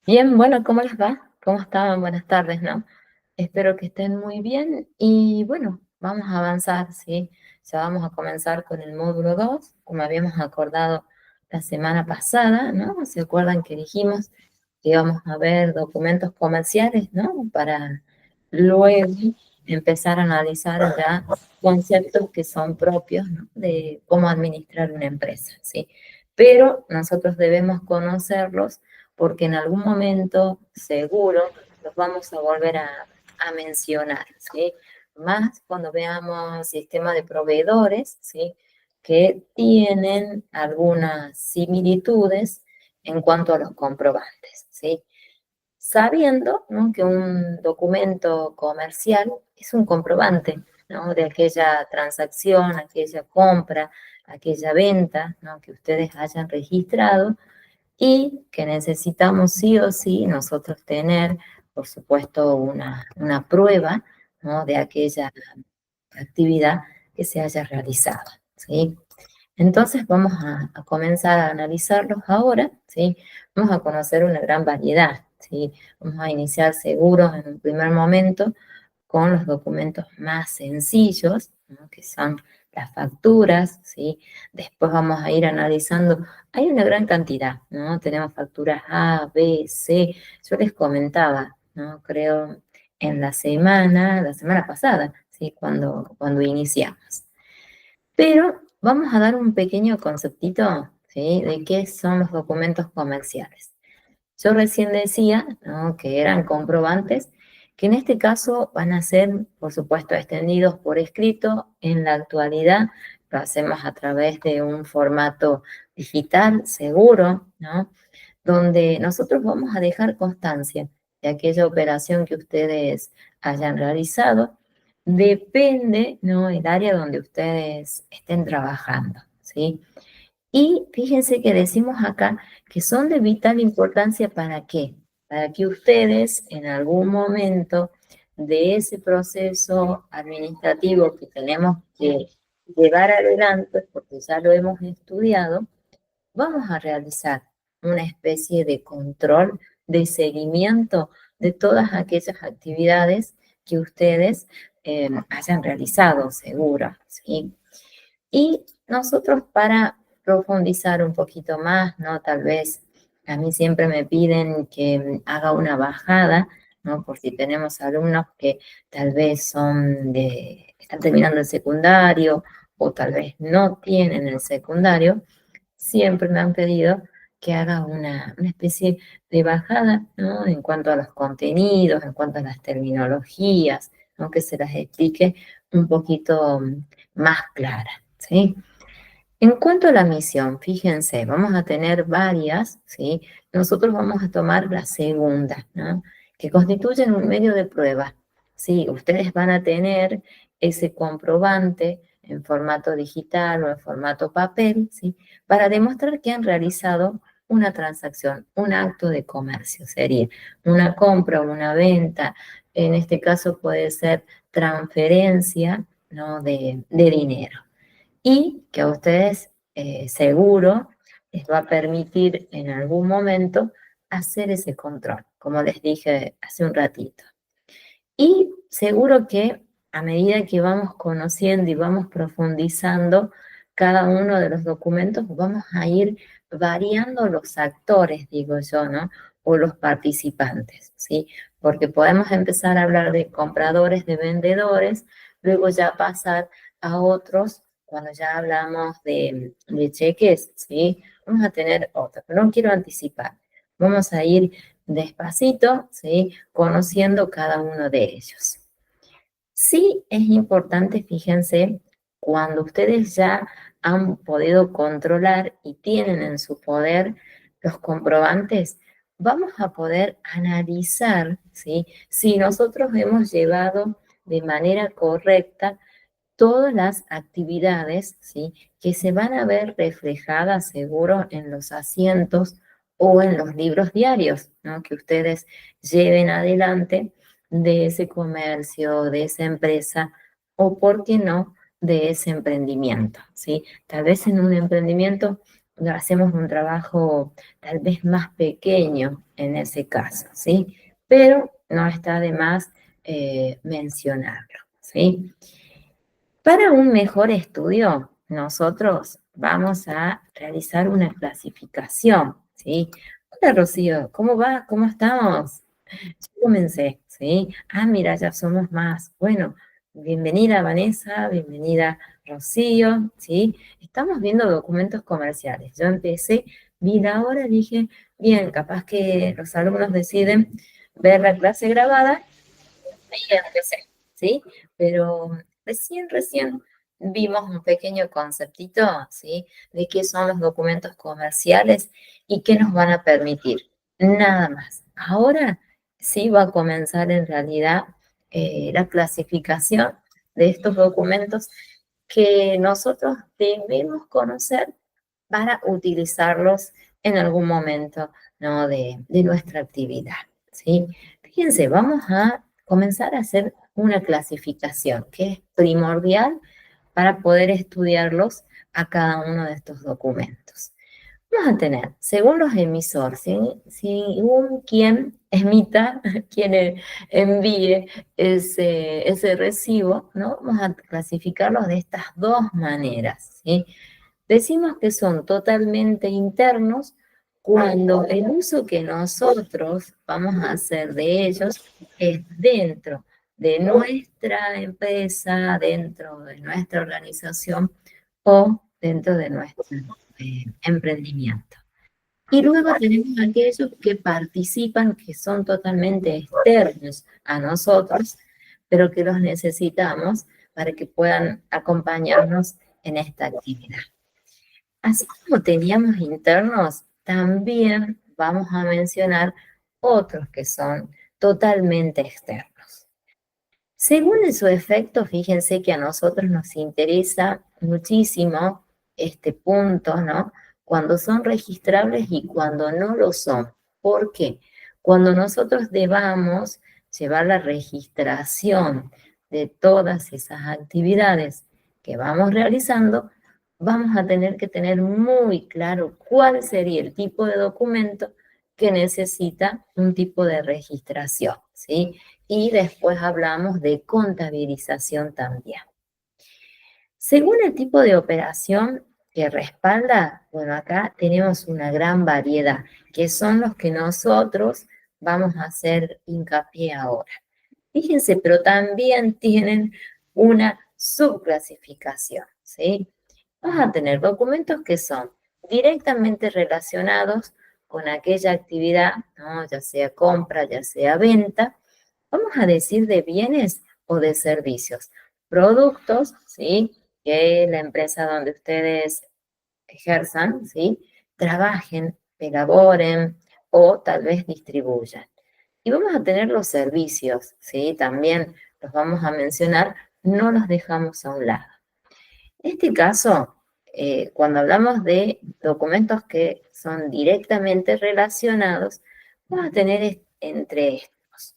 Bien, bueno, ¿cómo les va? ¿Cómo estaban? Buenas tardes, ¿no? Espero que estén muy bien y bueno, vamos a avanzar, ¿sí? Ya vamos a comenzar con el módulo 2, como habíamos acordado la semana pasada, ¿no? ¿Se acuerdan que dijimos que íbamos a ver documentos comerciales, ¿no? Para luego empezar a analizar ya conceptos que son propios, ¿no? De cómo administrar una empresa, ¿sí? Pero nosotros debemos conocerlos porque en algún momento seguro los vamos a volver a mencionar, ¿sí? Más cuando veamos sistemas de proveedores, ¿sí? Que tienen algunas similitudes en cuanto a los comprobantes, ¿sí? Sabiendo, ¿no? Que un documento comercial es un comprobante, ¿no? De aquella transacción, aquella compra, aquella venta, ¿no? Que ustedes hayan registrado y que necesitamos sí o sí nosotros tener, por supuesto, una prueba, ¿no? De aquella actividad que se haya realizado, ¿sí? Entonces vamos a comenzar a analizarlos ahora, ¿sí? Vamos a conocer una gran variedad, ¿sí? Vamos a iniciar seguros en un primer momento con los documentos más sencillos, ¿no? Que son las facturas, ¿sí? Después vamos a ir analizando, hay una gran cantidad, ¿no? Tenemos facturas A, B, C, yo les comentaba, ¿no? Creo en la semana pasada, ¿sí? Cuando iniciamos. Pero vamos a dar un pequeño conceptito, ¿sí? De qué son los documentos comerciales. Yo recién decía, ¿no? Que eran comprobantes, que en este caso van a ser, por supuesto, extendidos por escrito. En la actualidad lo hacemos a través de un formato digital seguro, ¿no? Donde nosotros vamos a dejar constancia de aquella operación que ustedes hayan realizado. Depende, ¿no? El área donde ustedes estén trabajando, ¿sí? Y fíjense que decimos acá que son de vital importancia ¿para qué? Para que ustedes en algún momento de ese proceso administrativo que tenemos que llevar adelante, porque ya lo hemos estudiado, vamos a realizar una especie de control, de seguimiento de todas aquellas actividades que ustedes hayan realizado, seguro, ¿sí? Y nosotros para profundizar un poquito más, ¿no? Tal vez a mí siempre me piden que haga una bajada, ¿no? Por si tenemos alumnos que tal vez están terminando el secundario o tal vez no tienen el secundario, siempre me han pedido que haga una especie de bajada, ¿no? En cuanto a los contenidos, en cuanto a las terminologías, ¿no? Que se las explique un poquito más clara, ¿sí? En cuanto a la misión, fíjense, vamos a tener varias, ¿sí? Nosotros vamos a tomar la segunda, ¿no? Que constituyen un medio de prueba, ¿sí? Ustedes van a tener ese comprobante en formato digital o en formato papel, ¿sí? Para demostrar que han realizado una transacción, un acto de comercio, sería una compra o una venta, en este caso puede ser transferencia, ¿no? De dinero y que a ustedes seguro les va a permitir en algún momento hacer ese control, como les dije hace un ratito. Y seguro que a medida que vamos conociendo y vamos profundizando cada uno de los documentos, vamos a ir variando los actores, digo yo, ¿no? O los participantes, ¿sí? Porque podemos empezar a hablar de compradores, de vendedores, luego ya pasar a otros cuando ya hablamos de cheques, ¿sí? Vamos a tener otros, pero no quiero anticipar. Vamos a ir despacito, ¿sí? Conociendo cada uno de ellos. Sí es importante, fíjense, cuando ustedes ya han podido controlar y tienen en su poder los comprobantes, vamos a poder analizar, ¿sí? Si nosotros hemos llevado de manera correcta todas las actividades, ¿sí? Que se van a ver reflejadas seguro en los asientos o en los libros diarios, ¿no? Que ustedes lleven adelante de ese comercio, de esa empresa o, ¿por qué no?, de ese emprendimiento, ¿sí? Tal vez en un emprendimiento hacemos un trabajo tal vez más pequeño en ese caso, ¿sí? Pero no está de más mencionarlo, ¿sí? Para un mejor estudio, nosotros vamos a realizar una clasificación, ¿sí? Hola Rocío, ¿cómo va? ¿Cómo estamos? Ya comencé, ¿sí? Ah, mira, ya somos más. Bueno, bienvenida Vanessa, bienvenida Rocío, ¿sí? Estamos viendo documentos comerciales. Yo empecé, vi la hora, dije, bien, capaz que los alumnos deciden ver la clase grabada y empecé, ¿sí? Pero recién vimos un pequeño conceptito, ¿sí? De qué son los documentos comerciales y qué nos van a permitir. Nada más. Ahora sí va a comenzar en realidad la clasificación de estos documentos que nosotros debemos conocer para utilizarlos en algún momento, ¿no? de nuestra actividad, ¿sí? Fíjense, vamos a comenzar a hacer una clasificación que es primordial para poder estudiarlos a cada uno de estos documentos. Vamos a tener, según los emisores, según quien emita, quien envíe ese recibo, ¿no? Vamos a clasificarlos de estas dos maneras, ¿sí? Decimos que son totalmente internos cuando el uso que nosotros vamos a hacer de ellos es dentro de nuestra empresa, dentro de nuestra organización o dentro de nuestro emprendimiento. Y luego tenemos aquellos que participan, que son totalmente externos a nosotros, pero que los necesitamos para que puedan acompañarnos en esta actividad. Así como teníamos internos, también vamos a mencionar otros que son totalmente externos. Según su efecto, fíjense que a nosotros nos interesa muchísimo este punto, ¿no? Cuando son registrables y cuando no lo son. ¿Por qué? Cuando nosotros debamos llevar la registración de todas esas actividades que vamos realizando, vamos a tener que tener muy claro cuál sería el tipo de documento que necesita un tipo de registración, ¿sí? Y después hablamos de contabilización también. Según el tipo de operación que respalda, bueno, acá tenemos una gran variedad, que son los que nosotros vamos a hacer hincapié ahora. Fíjense, pero también tienen una subclasificación, ¿sí? Vamos a tener documentos que son directamente relacionados con aquella actividad, ¿no? Ya sea compra, ya sea venta, vamos a decir de bienes o de servicios, productos, ¿sí? Que la empresa donde ustedes ejerzan, ¿sí? Trabajen, elaboren o tal vez distribuyan. Y vamos a tener los servicios, ¿sí? También los vamos a mencionar, no los dejamos a un lado. En este caso, cuando hablamos de documentos que son directamente relacionados, vamos a tener entre estos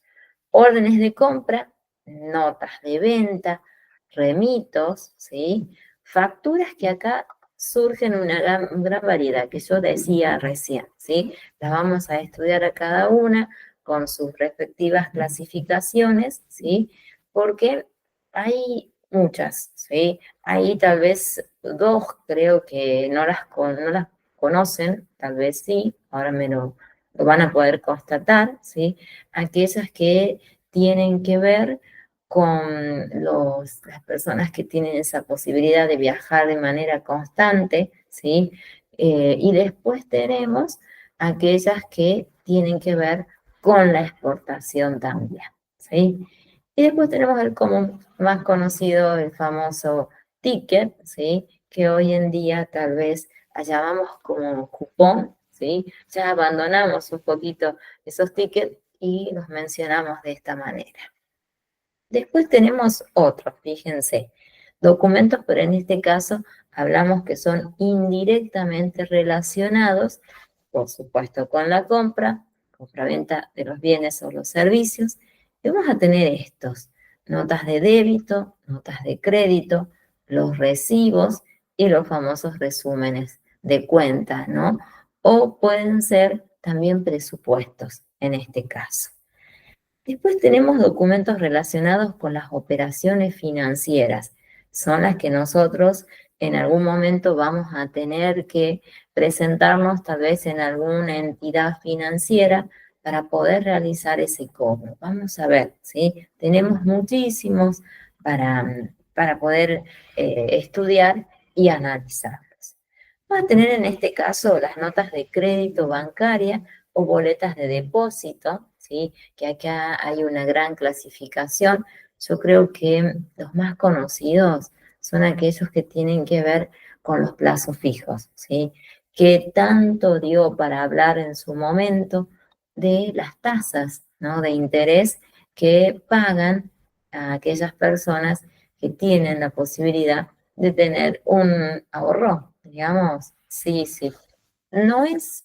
órdenes de compra, notas de venta, remitos, ¿sí? Facturas que acá surgen una gran variedad, que yo decía recién, ¿sí? Las vamos a estudiar a cada una con sus respectivas clasificaciones, ¿sí? Porque hay muchas, ¿sí? Hay tal vez dos, creo que no las conocen, tal vez sí, ahora lo van a poder constatar, ¿sí? Aquellas que tienen que ver con las personas que tienen esa posibilidad de viajar de manera constante, ¿sí? Y después tenemos aquellas que tienen que ver con la exportación también, ¿sí? Y después tenemos el común más conocido, el famoso ticket, ¿sí? Que hoy en día tal vez llamamos como cupón, ¿sí? Ya abandonamos un poquito esos tickets y los mencionamos de esta manera. Después tenemos otros, fíjense, documentos, pero en este caso hablamos que son indirectamente relacionados, por supuesto, con la compra-venta de los bienes o los servicios. Y vamos a tener estos, notas de débito, notas de crédito, los recibos y los famosos resúmenes de cuenta, ¿no? O pueden ser también presupuestos en este caso. Después tenemos documentos relacionados con las operaciones financieras. Son las que nosotros en algún momento vamos a tener que presentarnos tal vez en alguna entidad financiera para poder realizar ese cobro. Vamos a ver, ¿sí? Tenemos muchísimos para poder estudiar y analizarlos. Vamos a tener en este caso las notas de crédito bancaria o boletas de depósito, ¿sí? Que acá hay una gran clasificación. Yo creo que los más conocidos son aquellos que tienen que ver con los plazos fijos, ¿sí? Que tanto dio para hablar en su momento de las tasas, ¿no? De interés que pagan a aquellas personas que tienen la posibilidad de tener un ahorro, digamos, sí, sí. No es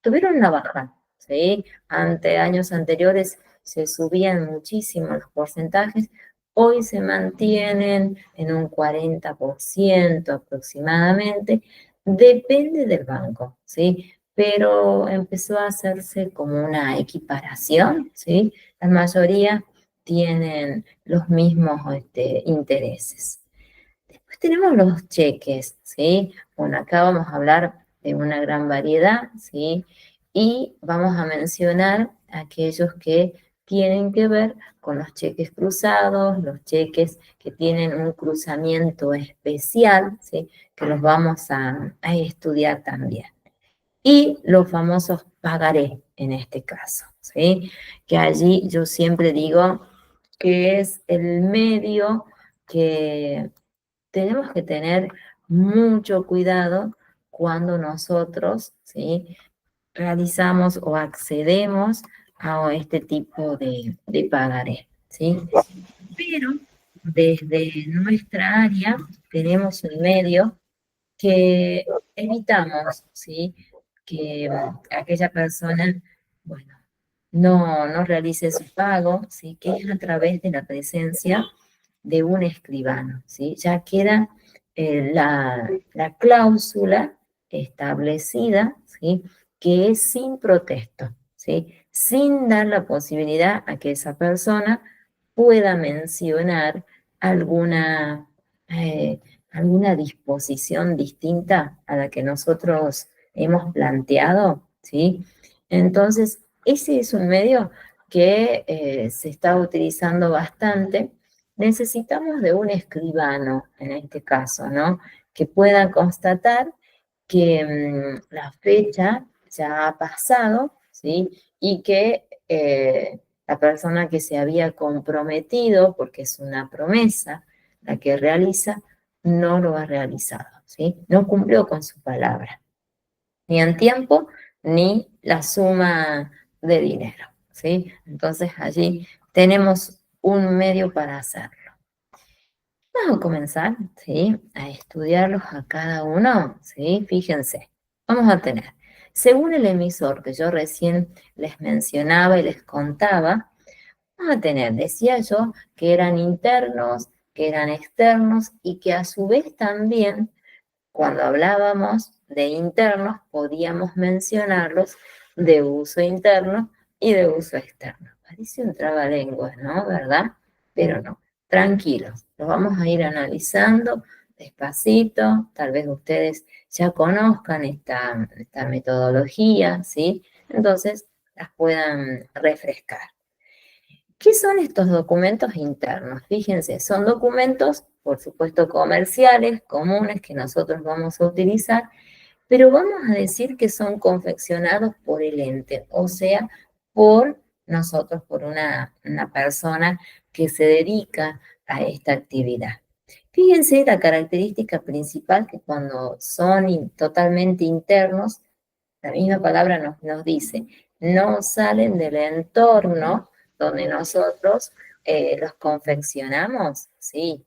tuvieron una baja, ¿sí? Ante años anteriores se subían muchísimo los porcentajes, hoy se mantienen en un 40% aproximadamente, depende del banco, ¿sí? Pero empezó a hacerse como una equiparación, ¿sí? La mayoría tienen los mismos intereses. Después tenemos los cheques, ¿sí? Bueno, acá vamos a hablar de una gran variedad, ¿sí? Y vamos a mencionar aquellos que tienen que ver con los cheques cruzados, los cheques que tienen un cruzamiento especial, ¿sí? Que los vamos a estudiar también. Y los famosos pagaré en este caso, ¿sí? Que allí yo siempre digo que es el medio que tenemos que tener mucho cuidado cuando nosotros, ¿sí? Realizamos o accedemos a este tipo de pagaré, ¿sí? Pero desde nuestra área tenemos un medio que evitamos, ¿sí? Que aquella persona, bueno, no realice su pago, ¿sí? Que es a través de la presencia de un escribano, ¿sí? Ya queda la cláusula establecida, ¿sí? Que es sin protesto, ¿sí? Sin dar la posibilidad a que esa persona pueda mencionar alguna, eh, alguna disposición distinta a la que nosotros hemos planteado, ¿sí? Entonces, ese es un medio que se está utilizando bastante. Necesitamos de un escribano, en este caso, ¿no? Que pueda constatar que la fecha ya ha pasado, ¿sí? Y que la persona que se había comprometido, porque es una promesa la que realiza, no lo ha realizado, ¿sí? No cumplió con su palabra, ni en tiempo, ni la suma de dinero, ¿sí? Entonces allí tenemos un medio para hacerlo. Vamos a comenzar, ¿sí? A estudiarlos a cada uno, ¿sí? Fíjense, vamos a tener, según el emisor que yo recién les mencionaba y les contaba, vamos a tener, decía yo, que eran internos, que eran externos y que a su vez también cuando hablábamos de internos, podíamos mencionarlos de uso interno y de uso externo. Parece un trabalenguas, ¿no? ¿Verdad? Pero no, tranquilos, los vamos a ir analizando despacito, tal vez ustedes ya conozcan esta metodología, ¿sí? Entonces las puedan refrescar. ¿Qué son estos documentos internos? Fíjense, son documentos, por supuesto, comerciales, comunes que nosotros vamos a utilizar, pero vamos a decir que son confeccionados por el ente, o sea, por nosotros, por una persona que se dedica a esta actividad. Fíjense la característica principal que cuando son totalmente internos, la misma palabra nos dice, no salen del entorno donde nosotros los confeccionamos, ¿sí?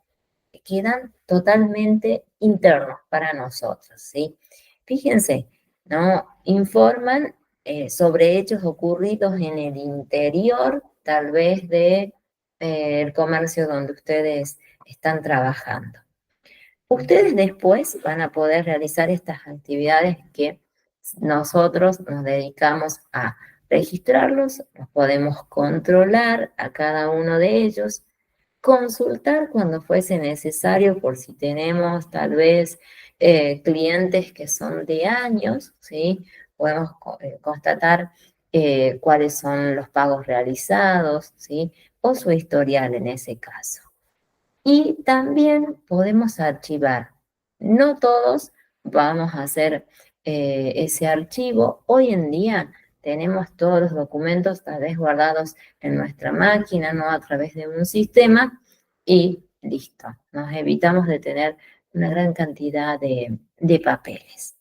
Quedan totalmente internos para nosotros, ¿sí? Fíjense, ¿no? Informan sobre hechos ocurridos en el interior, tal vez de el comercio donde ustedes están trabajando. Ustedes después van a poder realizar estas actividades que nosotros nos dedicamos a registrarlos, los podemos controlar a cada uno de ellos, consultar cuando fuese necesario por si tenemos tal vez clientes que son de años, ¿sí? Podemos constatar cuáles son los pagos realizados, ¿sí? O su historial en ese caso. Y también podemos archivar. No todos vamos a hacer ese archivo. Hoy en día tenemos todos los documentos tal vez guardados en nuestra máquina, no a través de un sistema, y listo. Nos evitamos de tener una gran cantidad de papeles.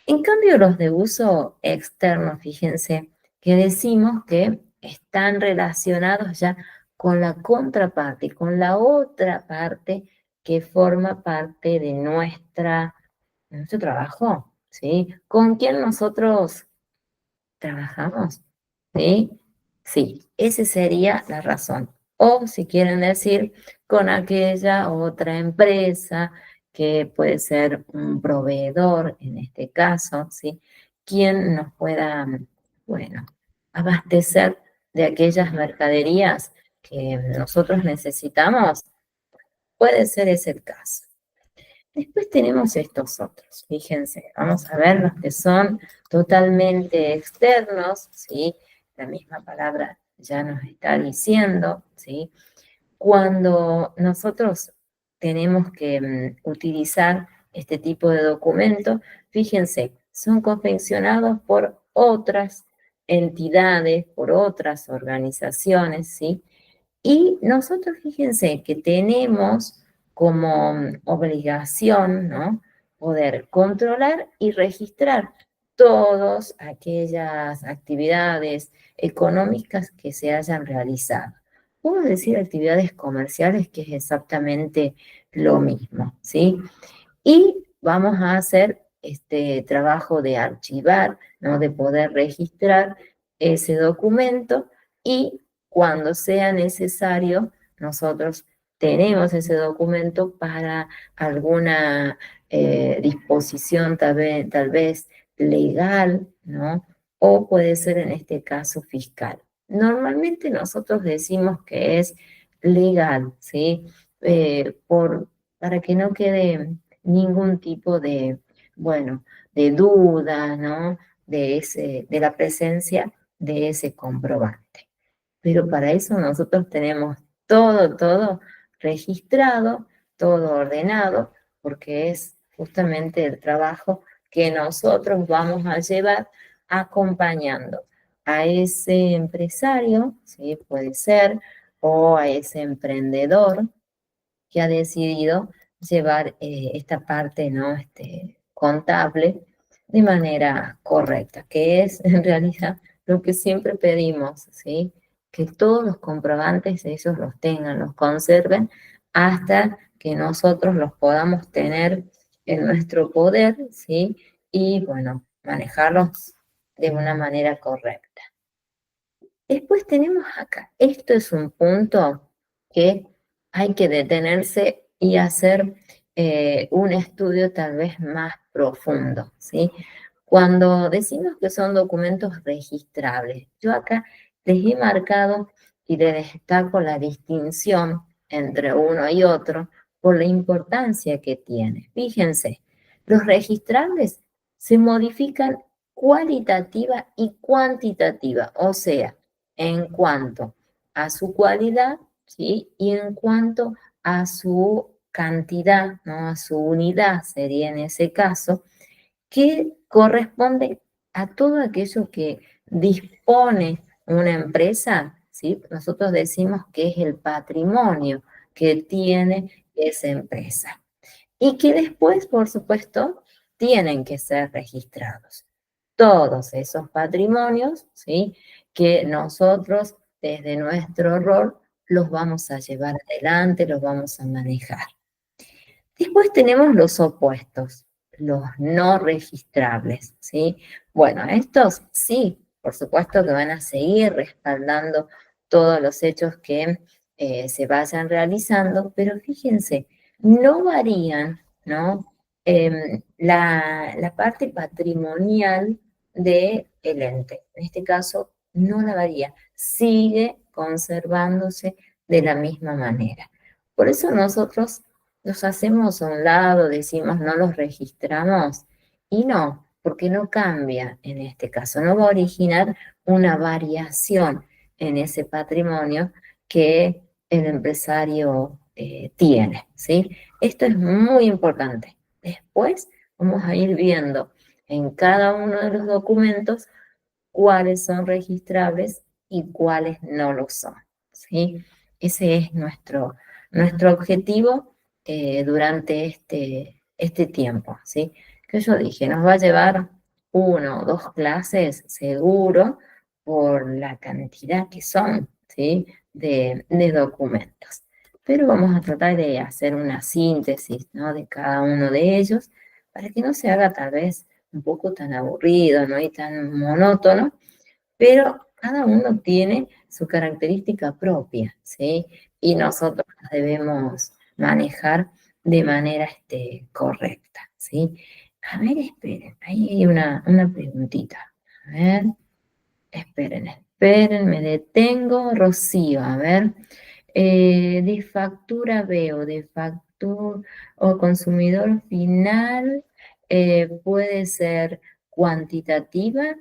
En cambio, los de uso externo, fíjense que decimos que están relacionados ya con la contraparte, con la otra parte que forma parte de nuestro trabajo, ¿sí? Con quien nosotros trabajamos, ¿sí? Sí, esa sería la razón. O si quieren decir, con aquella otra empresa que puede ser un proveedor, en este caso, ¿sí? Quien nos pueda, bueno, abastecer de aquellas mercaderías que nosotros necesitamos, puede ser ese el caso. Después tenemos estos otros, fíjense, vamos a ver los que son totalmente externos, ¿sí? La misma palabra ya nos está diciendo, ¿sí? Cuando nosotros tenemos que utilizar este tipo de documentos, fíjense, son confeccionados por otras entidades, por otras organizaciones, ¿sí? Y nosotros, fíjense que tenemos como obligación, ¿no? Poder controlar y registrar todas aquellas actividades económicas que se hayan realizado. Puedo decir actividades comerciales que es exactamente lo mismo, ¿sí? Y vamos a hacer este trabajo de archivar, ¿no? De poder registrar ese documento y cuando sea necesario, nosotros tenemos ese documento para alguna disposición tal vez legal, ¿no? O puede ser en este caso fiscal. Normalmente nosotros decimos que es legal, ¿sí? Para que no quede ningún tipo de, bueno, de duda, ¿no? De la presencia de ese comprobante. Pero para eso nosotros tenemos todo registrado, todo ordenado, porque es justamente el trabajo que nosotros vamos a llevar acompañando a ese empresario, ¿sí? Puede ser, o a ese emprendedor que ha decidido llevar esta parte, ¿no? Contable de manera correcta, que es en realidad lo que siempre pedimos, ¿sí? Que todos los comprobantes ellos los tengan, los conserven hasta que nosotros los podamos tener en nuestro poder, ¿sí? Y bueno, manejarlos de una manera correcta. Después tenemos acá, esto es un punto que hay que detenerse y hacer un estudio tal vez más profundo, ¿sí? Cuando decimos que son documentos registrables, yo acá les he marcado y les destaco la distinción entre uno y otro por la importancia que tiene. Fíjense, los registrables se modifican cualitativa y cuantitativa, o sea, en cuanto a su cualidad, ¿sí? Y en cuanto a su cantidad, ¿no? A su unidad sería en ese caso, que corresponde a todo aquello que dispone una empresa, ¿sí? Nosotros decimos que es el patrimonio que tiene esa empresa y que después, por supuesto, tienen que ser registrados. Todos esos patrimonios, ¿sí? Que nosotros desde nuestro rol los vamos a llevar adelante, los vamos a manejar. Después tenemos los opuestos, los no registrables, ¿sí? Bueno, estos sí, por supuesto que van a seguir respaldando todos los hechos que se vayan realizando, pero fíjense, no varían, ¿no? La parte patrimonial del ente. En este caso, no la varía, sigue conservándose de la misma manera. Por eso nosotros los hacemos a un lado, decimos no los registramos, y no, porque no cambia en este caso, no va a originar una variación en ese patrimonio que el empresario tiene, ¿sí? Esto es muy importante. Después vamos a ir viendo en cada uno de los documentos cuáles son registrables y cuáles no lo son, ¿sí? Ese es nuestro objetivo durante este tiempo, ¿sí? Que yo dije, nos va a llevar 1 o 2 clases seguro por la cantidad que son, ¿sí? De documentos. Pero vamos a tratar de hacer una síntesis, ¿no? De cada uno de ellos para que no se haga tal vez un poco tan aburrido, ¿no? Y tan monótono, pero cada uno tiene su característica propia, ¿sí? Y nosotros las debemos manejar de manera correcta, ¿sí? A ver, esperen, ahí hay una preguntita. A ver, esperen, me detengo. Rocío, a ver. De factura B o de factura o consumidor final puede ser cuantitativa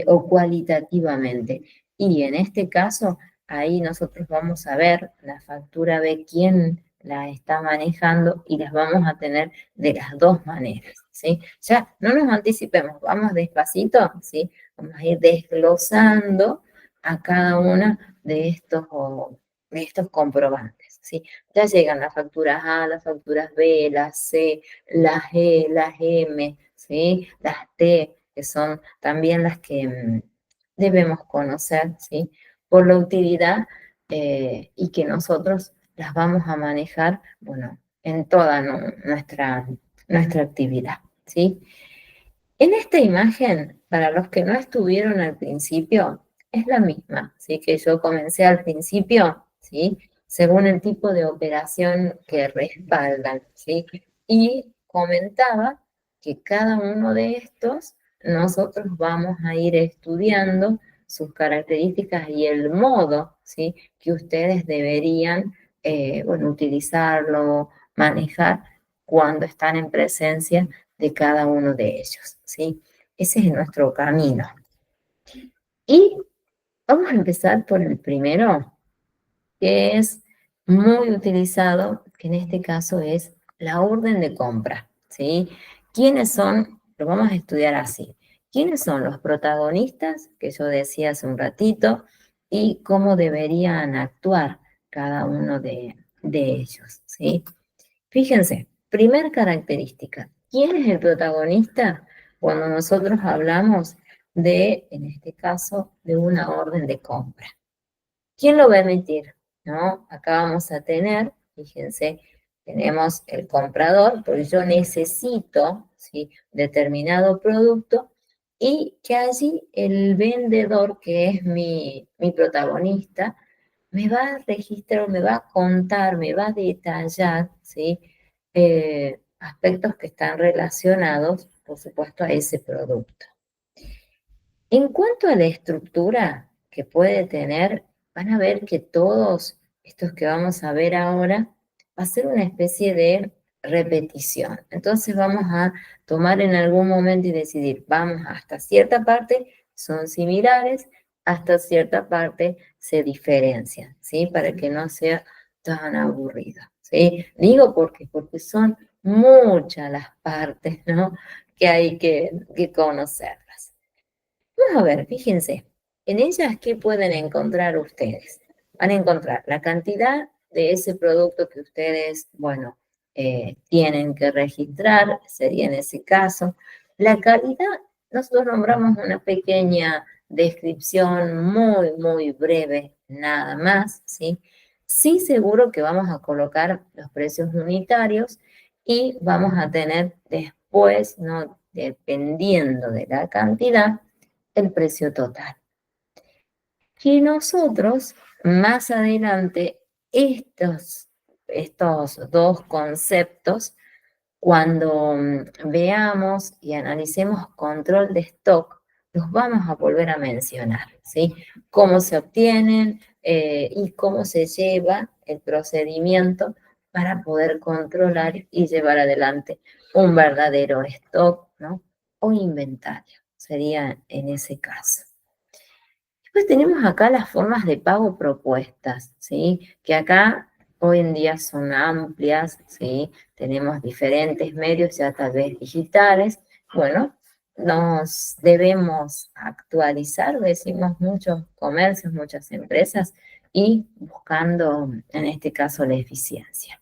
o cualitativamente. Y en este caso, ahí nosotros vamos a ver la factura B, quién la está manejando y las vamos a tener de las dos maneras, ¿sí? Ya no nos anticipemos, vamos despacito, ¿sí? Vamos a ir desglosando a cada una de estos comprobantes, ¿sí? Ya llegan las facturas A, las facturas B, las C, las E, las M, ¿sí? Las T, que son también las que debemos conocer, ¿sí? Por la utilidad y que nosotros las vamos a manejar, bueno, en toda nuestra actividad, ¿sí? En esta imagen, para los que no estuvieron al principio, es la misma, ¿sí? Que yo comencé al principio, ¿sí? Según el tipo de operación que respaldan, ¿sí? Y comentaba que cada uno de estos nosotros vamos a ir estudiando sus características y el modo, ¿sí? Que ustedes deberían, bueno, utilizarlo, manejar cuando están en presencia de cada uno de ellos, ¿sí? Ese es nuestro camino. Y vamos a empezar por el primero, que es muy utilizado, que en este caso es la orden de compra, ¿sí? ¿Quiénes son? Lo vamos a estudiar así. ¿Quiénes son los protagonistas, que yo decía hace un ratito, y cómo deberían actuar cada uno de ellos, ¿sí? Fíjense, primer característica, ¿quién es el protagonista cuando nosotros hablamos de, en este caso, de una orden de compra? ¿Quién lo va a emitir? ¿No? Acá vamos a tener, fíjense, tenemos el comprador, porque yo necesito, ¿sí? Determinado producto y que allí el vendedor, que es mi protagonista, me va a registrar, me va a contar, me va a detallar, ¿sí? Aspectos que están relacionados, por supuesto, a ese producto. En cuanto a la estructura que puede tener, van a ver que todos estos que vamos a ver ahora va a ser una especie de repetición. Entonces vamos a tomar en algún momento y decidir, vamos hasta cierta parte, son similares, hasta cierta parte se diferencian, ¿sí? Para que no sea tan aburrido, ¿sí? Digo porque son muchas las partes, ¿no? Que hay que conocerlas. Vamos a ver, fíjense, en ellas, ¿qué pueden encontrar ustedes? Van a encontrar la cantidad de ese producto que ustedes, bueno, tienen que registrar, sería en ese caso. La calidad, nosotros nombramos una pequeña descripción muy breve, nada más, ¿sí? Sí, seguro que vamos a colocar los precios unitarios y vamos a tener después, ¿no? Dependiendo de la cantidad, el precio total. Que nosotros más adelante, estos estos dos conceptos, cuando veamos y analicemos control de stock, los vamos a volver a mencionar, ¿sí? Cómo se obtienen y cómo se lleva el procedimiento para poder controlar y llevar adelante un verdadero stock, ¿no? O inventario, sería en ese caso. Después tenemos acá las formas de pago propuestas, ¿sí? Que acá hoy en día son amplias, ¿sí? Tenemos diferentes medios, ya tal vez digitales. Bueno, nos debemos actualizar, decimos muchos comercios, muchas empresas, y buscando, en este caso, la eficiencia.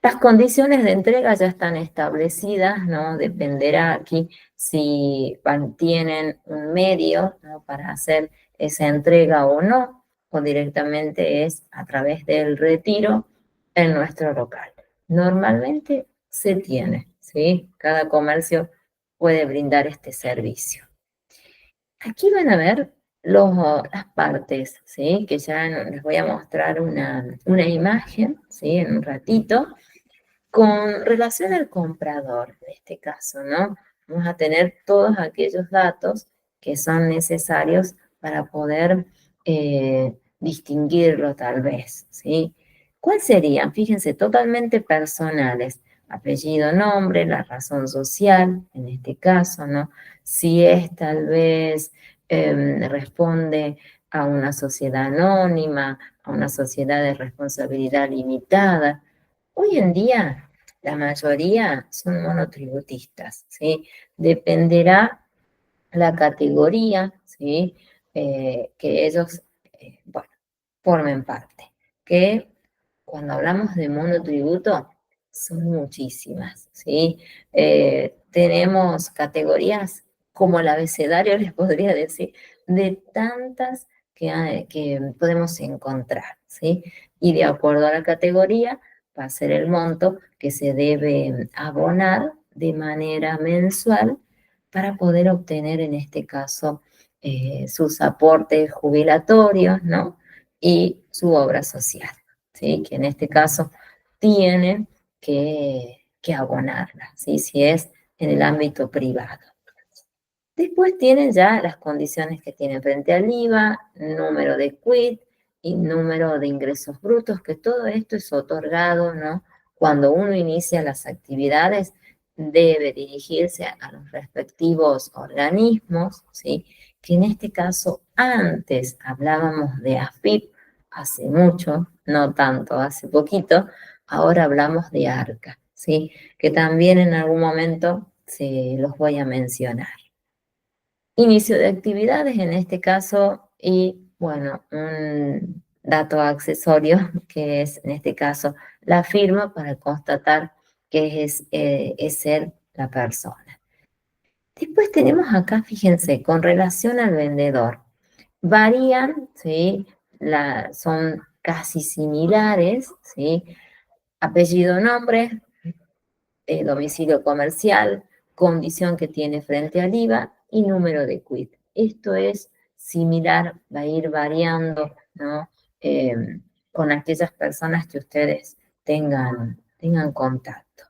Las condiciones de entrega ya están establecidas, ¿no? Dependerá aquí si tienen un medio, ¿no? Para hacer esa entrega o no, o directamente es a través del retiro en nuestro local. Normalmente se tiene, ¿sí? Cada comercio puede brindar este servicio. Aquí van a ver las partes, ¿sí? Que ya les voy a mostrar una imagen, ¿sí? En un ratito. Con relación al comprador, en este caso, ¿no? Vamos a tener todos aquellos datos que son necesarios para poder distinguirlo tal vez, ¿sí? ¿Cuáles serían? Fíjense, totalmente personales. Apellido, nombre, la razón social, en este caso, ¿no? Si es tal vez responde a una sociedad anónima, a una sociedad de responsabilidad limitada. Hoy en día, la mayoría son monotributistas, ¿sí? Dependerá la categoría, ¿sí? Que ellos, bueno, formen parte. Que cuando hablamos de monotributo, son muchísimas, ¿sí? Tenemos categorías como el abecedario, les podría decir, de tantas que podemos encontrar, ¿sí? Y de acuerdo a la categoría, va a ser el monto que se debe abonar de manera mensual para poder obtener, en este caso, sus aportes jubilatorios, ¿no? Y su obra social, ¿sí? Que en este caso tienen que abonarla, ¿sí? Si es en el ámbito privado. Después tienen ya las condiciones que tienen frente al IVA, número de quit y número de ingresos brutos, que todo esto es otorgado, ¿no? Cuando uno inicia las actividades, debe dirigirse a los respectivos organismos, ¿sí? Que en este caso antes hablábamos de AFIP, hace mucho, no tanto, hace poquito, ahora hablamos de ARCA, ¿sí? Que también en algún momento se los voy a mencionar. Inicio de actividades en este caso y, bueno, un dato accesorio que es en este caso la firma para constatar que es ser la persona. Después tenemos acá, fíjense, con relación al vendedor. Varían, ¿sí? Son casi similares, ¿sí? Apellido, nombre, domicilio comercial, condición que tiene frente al IVA y número de quit. Esto es similar, va a ir variando, ¿no? Con aquellas personas que ustedes tengan contacto.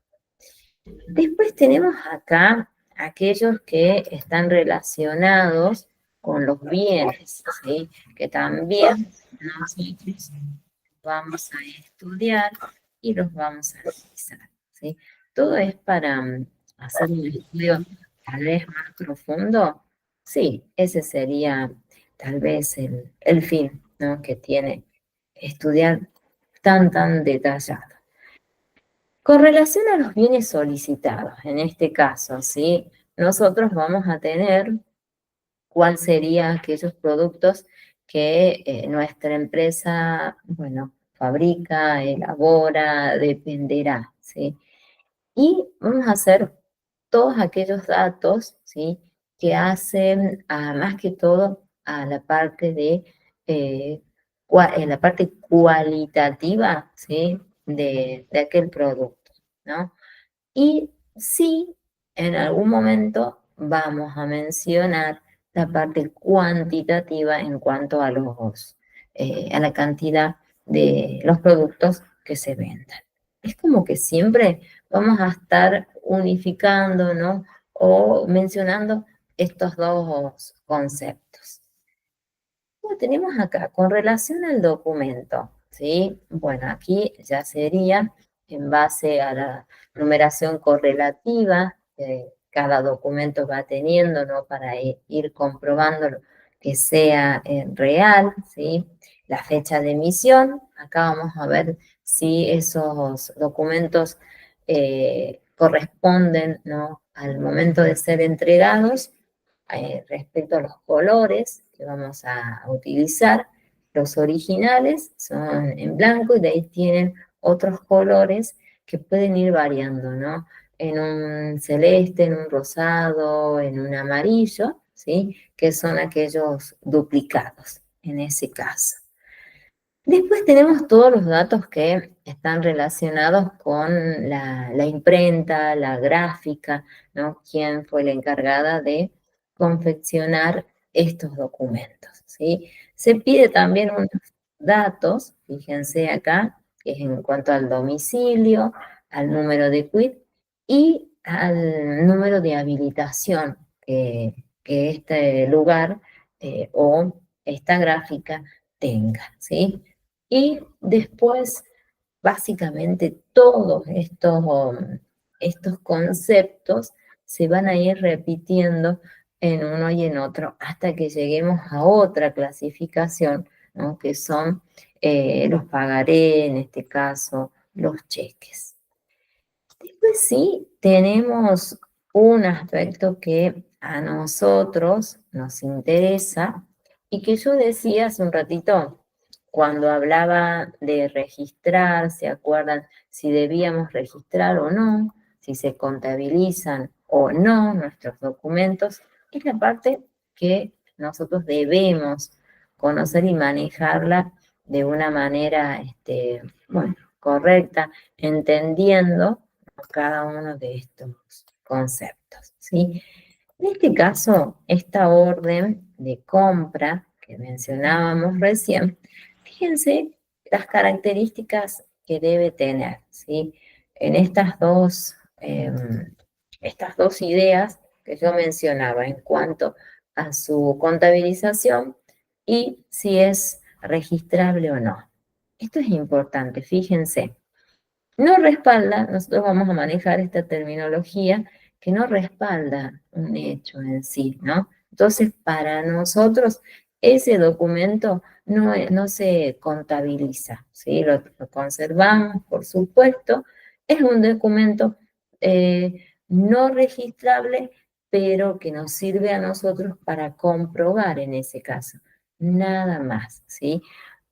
Después tenemos acá aquellos que están relacionados con los bienes, ¿sí? Que también nosotros vamos a estudiar y los vamos a analizar, ¿sí? Todo es para hacer un estudio tal vez más profundo. Sí, ese sería tal vez el fin, ¿no? Que tiene estudiar tan detallado. Con relación a los bienes solicitados, en este caso, ¿sí? Nosotros vamos a tener cuál serían aquellos productos que nuestra empresa, bueno, fabrica, elabora, dependerá, ¿sí? Y vamos a hacer todos aquellos datos, ¿sí? Que hacen más que todo a la parte eh, la parte cualitativa, ¿sí? De aquel producto, ¿no? Y sí, en algún momento vamos a mencionar la parte cuantitativa en cuanto a a la cantidad de los productos que se vendan. Es como que siempre vamos a estar unificando, ¿no? O mencionando estos dos conceptos. Lo tenemos acá, con relación al documento, ¿sí? Bueno, aquí ya sería en base a la numeración correlativa que cada documento va teniendo, ¿no? Para ir comprobando que sea real, ¿sí? La fecha de emisión, acá vamos a ver si esos documentos corresponden, ¿no? Al momento de ser entregados respecto a los colores que vamos a utilizar. Los originales son en blanco y de ahí tienen otros colores que pueden ir variando, ¿no? En un celeste, en un rosado, en un amarillo, ¿sí? Que son aquellos duplicados en ese caso. Después tenemos todos los datos que están relacionados con la imprenta, la gráfica, ¿no? ¿Quién fue la encargada de confeccionar estos documentos, ¿sí? Se pide también unos datos, fíjense acá, que es en cuanto al domicilio, al número de quit y al número de habilitación que este lugar o esta gráfica tenga, ¿sí? Y después, básicamente, todos estos conceptos se van a ir repitiendo en uno y en otro hasta que lleguemos a otra clasificación, ¿no? Que son los pagaré, en este caso, los cheques. Después sí tenemos un aspecto que a nosotros nos interesa y que yo decía hace un ratito cuando hablaba de registrar, ¿se acuerdan si debíamos registrar o no? Si se contabilizan o no nuestros documentos, es la parte que nosotros debemos conocer y manejarla de una manera, bueno, correcta, entendiendo cada uno de estos conceptos, ¿sí? En este caso, esta orden de compra que mencionábamos recién, fíjense las características que debe tener, ¿sí? En estas dos ideas que yo mencionaba en cuanto a su contabilización y si es registrable o no. Esto es importante, fíjense. No respalda, nosotros vamos a manejar esta terminología que no respalda un hecho en sí, ¿no? Entonces, para nosotros, ese documento no se contabiliza, ¿sí? Lo conservamos, por supuesto. Es un documento no registrable, pero que nos sirve a nosotros para comprobar en ese caso. Nada más, ¿sí?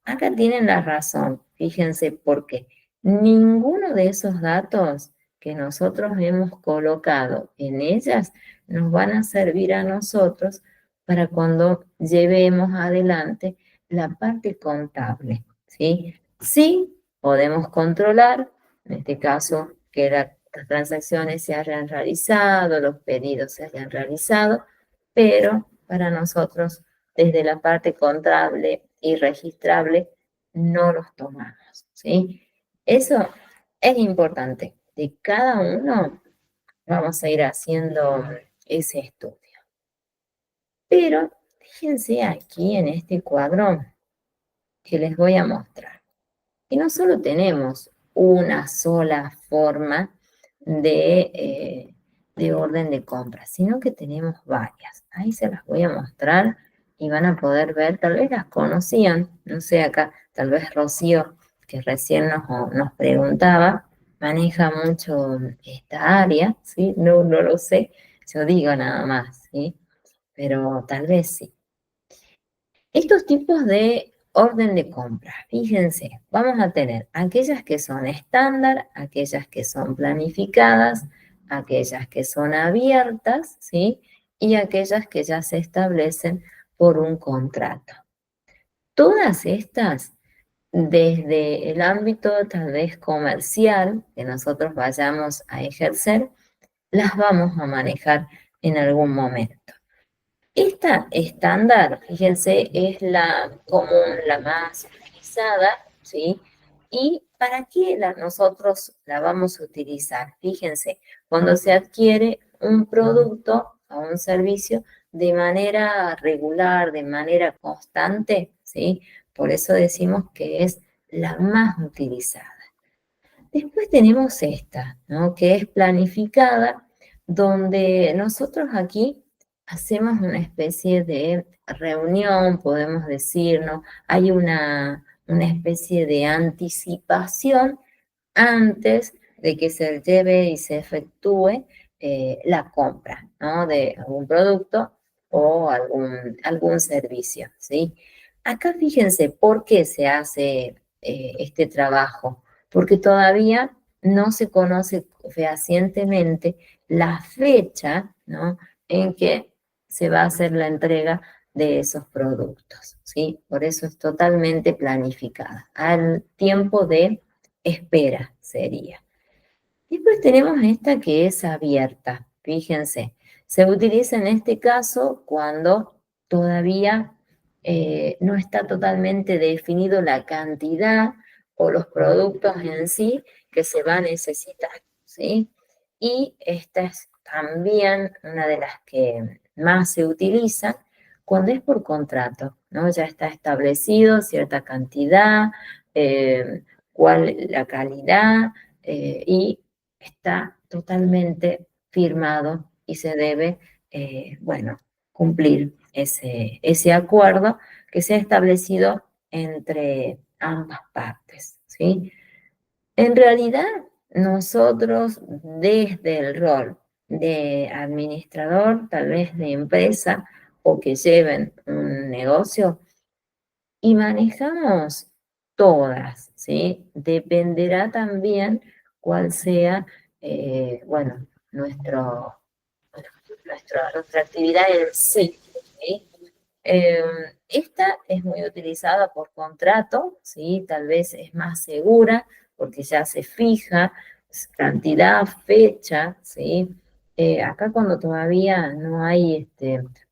Acá tienen la razón, fíjense por qué. Ninguno de esos datos que nosotros hemos colocado en ellas nos van a servir a nosotros para cuando llevemos adelante la parte contable, ¿sí? Sí, podemos controlar, en este caso, que las transacciones se hayan realizado, los pedidos se hayan realizado, pero para nosotros, desde la parte contable y registrable, no los tomamos, ¿sí? Eso es importante. De cada uno vamos a ir haciendo ese estudio. Pero fíjense aquí en este cuadro que les voy a mostrar. Y no solo tenemos una sola forma de orden de compra, sino que tenemos varias. Ahí se las voy a mostrar y van a poder ver, tal vez las conocían, no sé, acá tal vez Rocío, que recién nos preguntaba, maneja mucho esta área, ¿sí? No lo sé, yo digo nada más, ¿sí? Pero tal vez sí. Estos tipos de orden de compra, fíjense, vamos a tener aquellas que son estándar, aquellas que son planificadas, aquellas que son abiertas, ¿sí? Y aquellas que ya se establecen por un contrato. Todas estas, desde el ámbito tal vez comercial que nosotros vayamos a ejercer, las vamos a manejar en algún momento. Esta estándar, fíjense, es la común, la más utilizada, ¿sí? Y ¿para qué nosotros la vamos a utilizar? Fíjense, cuando se adquiere un producto o un servicio de manera regular, de manera constante, ¿sí? Por eso decimos que es la más utilizada. Después tenemos esta, ¿no? Que es planificada, donde nosotros aquí hacemos una especie de reunión, podemos decir, ¿no? Hay una especie de anticipación antes de que se lleve y se efectúe la compra, ¿no? De algún producto o algún servicio, ¿sí? Acá fíjense por qué se hace este trabajo, porque todavía no se conoce fehacientemente la fecha, ¿no? En que se va a hacer la entrega de esos productos, ¿sí? Por eso es totalmente planificada, al tiempo de espera sería. Después tenemos esta que es abierta. Fíjense, se utiliza en este caso cuando todavía no está totalmente definido la cantidad o los productos en sí que se va a necesitar, ¿sí? Y esta es también una de las que más se utilizan cuando es por contrato, ¿no? Ya está establecido cierta cantidad, cuál la calidad y está totalmente firmado y se debe, bueno, cumplir ese acuerdo que se ha establecido entre ambas partes, ¿sí? En realidad, nosotros desde el rol de administrador, tal vez de empresa o que lleven un negocio, y manejamos todas, ¿sí? Dependerá también cuál sea, bueno, nuestra actividad en sí, ¿sí? Eh, Esta es muy utilizada por contrato, ¿sí? Tal vez es más segura porque ya se fija cantidad, fecha, ¿sí? Acá cuando todavía no hay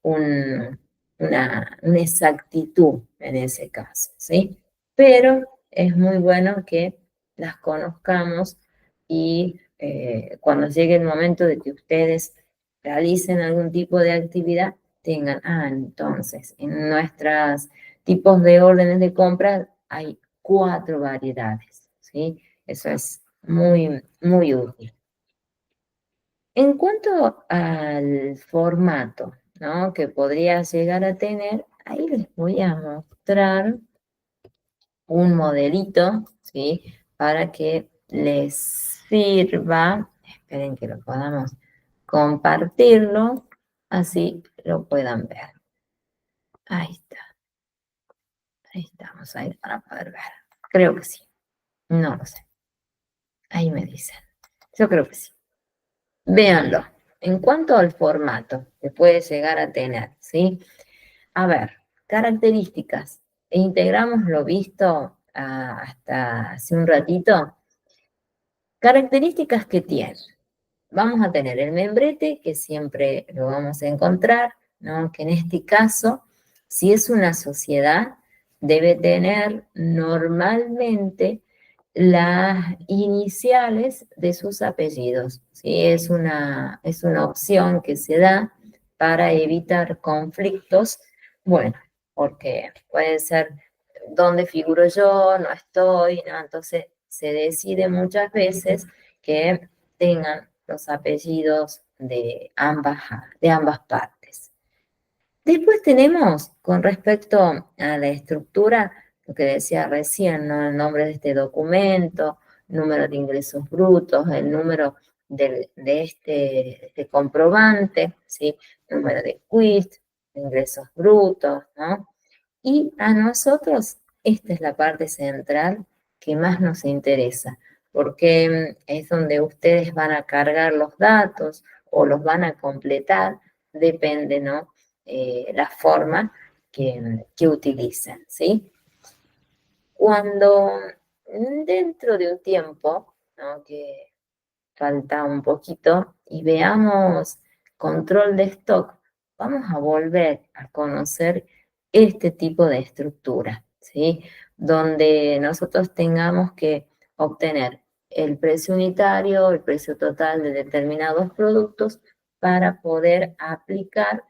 una exactitud en ese caso, ¿sí? Pero es muy bueno que las conozcamos y cuando llegue el momento de que ustedes realicen algún tipo de actividad, tengan, entonces, en nuestros tipos de órdenes de compra hay 4 variedades, ¿sí? Eso es muy, muy útil. En cuanto al formato, ¿no? Que podría llegar a tener, ahí les voy a mostrar un modelito, ¿sí? Para que les sirva. Esperen que lo podamos compartirlo, así lo puedan ver. Ahí está, ahí estamos, ahí para poder ver. Creo que sí, no lo sé. Ahí me dicen. Yo creo que sí. Véanlo. En cuanto al formato que puede llegar a tener, ¿sí? A ver, características. Integramos lo visto hasta hace un ratito. Características que tiene. Vamos a tener el membrete, que siempre lo vamos a encontrar, ¿no? Que en este caso, si es una sociedad, debe tener normalmente las iniciales de sus apellidos, ¿sí? Es una opción que se da para evitar conflictos, bueno, porque puede ser dónde figuro yo, no estoy, ¿no? Entonces se decide muchas veces que tengan los apellidos de ambas partes. Después tenemos, con respecto a la estructura, lo que decía recién, ¿no? El nombre de este documento, número de ingresos brutos, el número de este comprobante, ¿sí? Número de quit, ingresos brutos, ¿no? Y a nosotros, esta es la parte central que más nos interesa, porque es donde ustedes van a cargar los datos o los van a completar, depende, ¿no? La forma que utilicen, ¿sí? Cuando dentro de un tiempo, ¿no? Que falta un poquito, y veamos control de stock, vamos a volver a conocer este tipo de estructura, ¿sí? Donde nosotros tengamos que obtener el precio unitario, el precio total de determinados productos para poder aplicar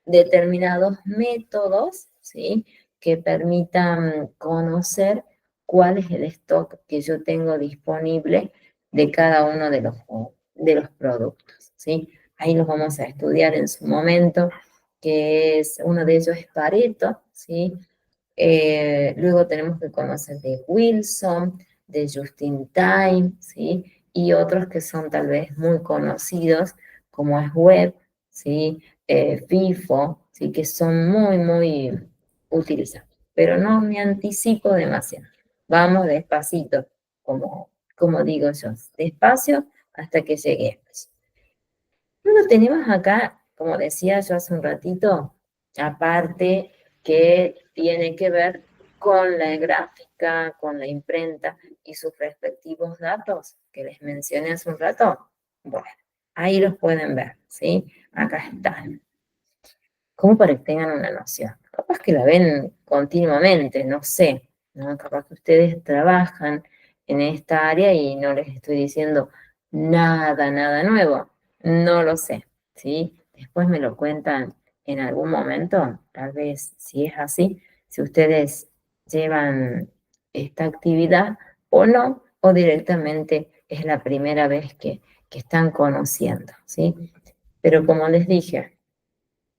determinados métodos, ¿sí? Que permitan conocer cuál es el stock que yo tengo disponible de cada uno de los productos, ¿sí? Ahí los vamos a estudiar en su momento, que es uno de ellos es Pareto, ¿sí? Luego tenemos que conocer de Wilson, de Justin Time, ¿sí? Y otros que son tal vez muy conocidos, como es Web, ¿sí? FIFO, ¿sí? Que son muy, muy utilizados. Pero no me anticipo demasiado. Vamos despacito, como digo yo, despacio hasta que lleguemos. Luego tenemos acá, como decía yo hace un ratito, aparte que tiene que ver con la gráfica, con la imprenta y sus respectivos datos que les mencioné hace un rato. Bueno, ahí los pueden ver, ¿sí? Acá están como para que tengan una noción. Capaz que la ven continuamente, no sé, ¿no? Capaz que ustedes trabajan en esta área y no les estoy diciendo nada nuevo, no lo sé, ¿sí? Después me lo cuentan en algún momento, tal vez si es así, si ustedes llevan esta actividad o no, o directamente es la primera vez que están conociendo, ¿sí? Pero como les dije,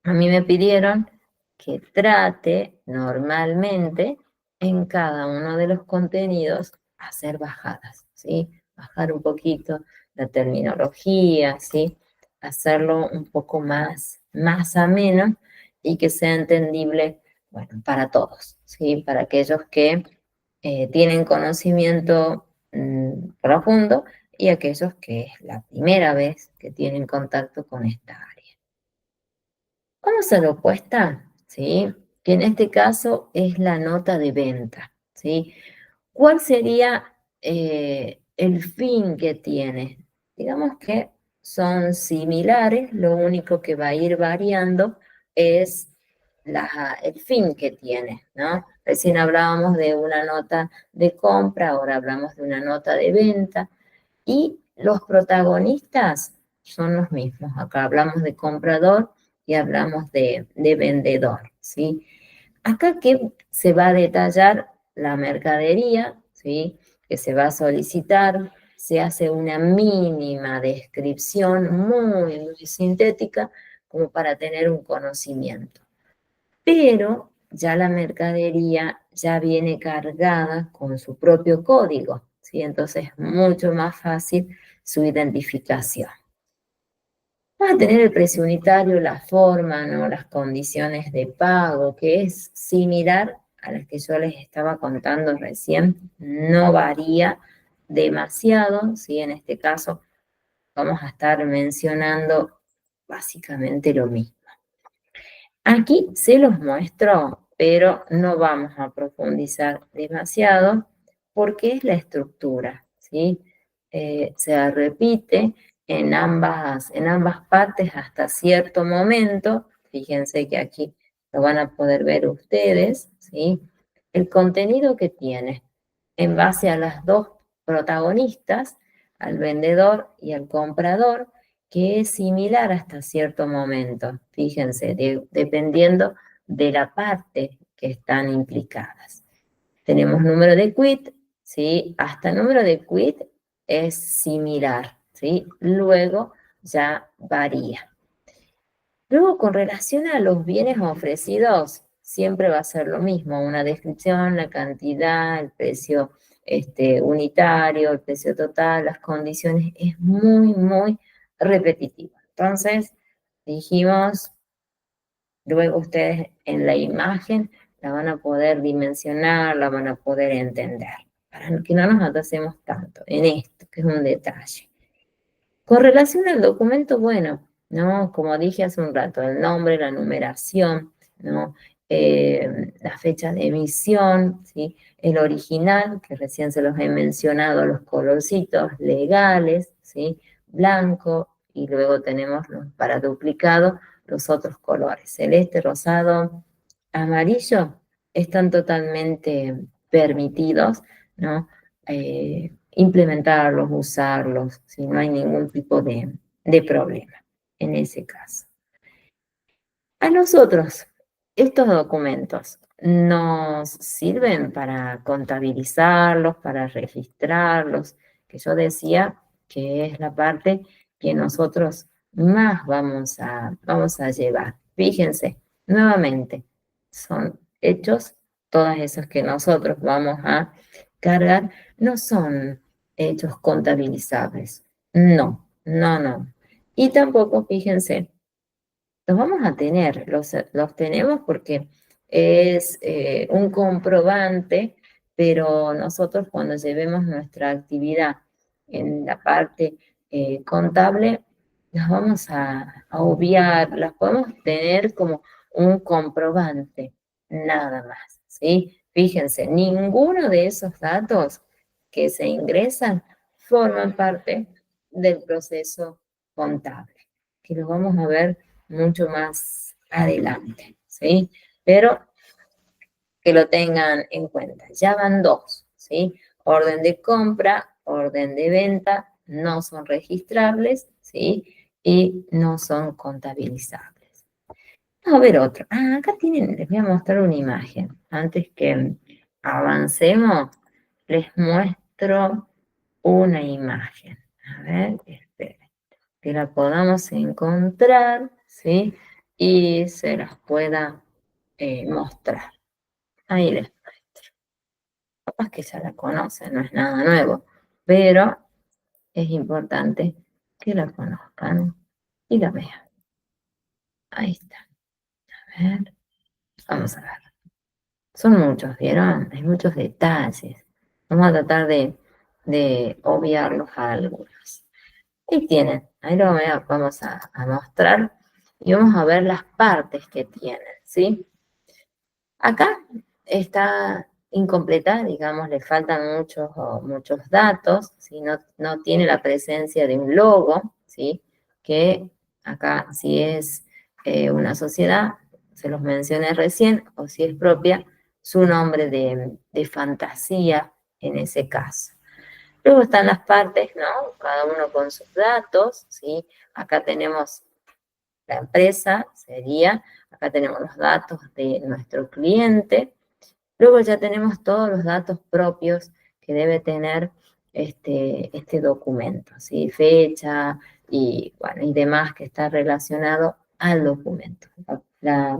a mí me pidieron que trate normalmente en cada uno de los contenidos hacer bajadas, ¿sí? Bajar un poquito la terminología, ¿sí? Hacerlo un poco más ameno y que sea entendible, bueno, para todos, ¿sí? Para aquellos que tienen conocimiento profundo y aquellos que es la primera vez que tienen contacto con esta área. Vamos a la opuesta, ¿sí? Que en este caso es la nota de venta, ¿sí? ¿Cuál sería el fin que tiene? Digamos que son similares, lo único que va a ir variando es el fin que tiene, ¿no? Recién hablábamos de una nota de compra, ahora hablamos de una nota de venta. Y los protagonistas son los mismos. Acá hablamos de comprador y hablamos de vendedor, ¿sí? Acá que se va a detallar la mercadería, ¿sí? Que se va a solicitar, se hace una mínima descripción muy sintética como para tener un conocimiento. Pero ya la mercadería ya viene cargada con su propio código, ¿sí? Entonces es mucho más fácil su identificación. Van a tener el precio unitario, la forma, ¿no? Las condiciones de pago, que es similar a las que yo les estaba contando recién, no varía demasiado, ¿sí? En este caso vamos a estar mencionando básicamente lo mismo. Aquí se los muestro, pero no vamos a profundizar demasiado porque es la estructura, ¿sí? Se repite en ambas partes hasta cierto momento. Fíjense que aquí lo van a poder ver ustedes, ¿sí? El contenido que tiene en base a las dos protagonistas, al vendedor y al comprador, que es similar hasta cierto momento, fíjense, dependiendo de la parte que están implicadas. Tenemos número de quit, ¿sí? Hasta número de quit es similar, ¿sí? Luego ya varía. Luego, con relación a los bienes ofrecidos, siempre va a ser lo mismo, una descripción, la cantidad, el precio unitario, el precio total, las condiciones, es muy repetitivo. Entonces, dijimos, luego ustedes en la imagen la van a poder dimensionar, la van a poder entender, para que no nos atrasemos tanto en esto, que es un detalle. Con relación al documento, bueno, ¿no? Como dije hace un rato, el nombre, la numeración, ¿no? La fecha de emisión, ¿sí? El original, que recién se los he mencionado, los colorcitos legales, ¿sí? Blanco, y luego tenemos para duplicado los otros colores, celeste, rosado, amarillo, están totalmente permitidos, ¿no? implementarlos, usarlos, si no hay ningún tipo de problema en ese caso. A nosotros, estos documentos nos sirven para contabilizarlos, para registrarlos, que yo decía que es la parte que nosotros más vamos a llevar. Fíjense, nuevamente, son hechos, todos esos que nosotros vamos a cargar, no son hechos contabilizables. No, no, no. Y tampoco, fíjense, los vamos a tener, los tenemos porque es un comprobante, pero nosotros cuando llevemos nuestra actividad en la parte contable, las vamos a obviar, las podemos tener como un comprobante, nada más, ¿sí? Fíjense, ninguno de esos datos que se ingresan forman parte del proceso contable, que lo vamos a ver mucho más adelante, ¿sí? Pero que lo tengan en cuenta. Ya van dos, ¿sí? Orden de compra, orden de venta, no son registrables, ¿sí? Y no son contabilizables. Vamos a ver otro. Ah, acá tienen, les voy a mostrar una imagen. Antes que avancemos, les muestro una imagen. A ver, esperen que la podamos encontrar, ¿sí? Y se las pueda mostrar. Ahí les muestro. Capaz que ya la conocen, no es nada nuevo, pero es importante que la conozcan y la vean. Ahí está. A ver, vamos a ver. Son muchos, ¿vieron? Hay muchos detalles. Vamos a tratar de obviarlos a algunos. Ahí tienen, ahí vamos a mostrar y vamos a ver las partes que tienen, ¿sí? Acá está incompleta, digamos, le faltan muchos datos, ¿sí? No tiene la presencia de un logo, ¿sí? Que acá si es una sociedad, se los mencioné recién, o si es propia, su nombre de fantasía en ese caso. Luego están las partes, ¿no? Cada uno con sus datos, ¿sí? Acá tenemos la empresa, sería, acá tenemos los datos de nuestro cliente. Luego ya tenemos todos los datos propios que debe tener este documento, ¿sí? Fecha y, bueno, y demás que está relacionado al documento. La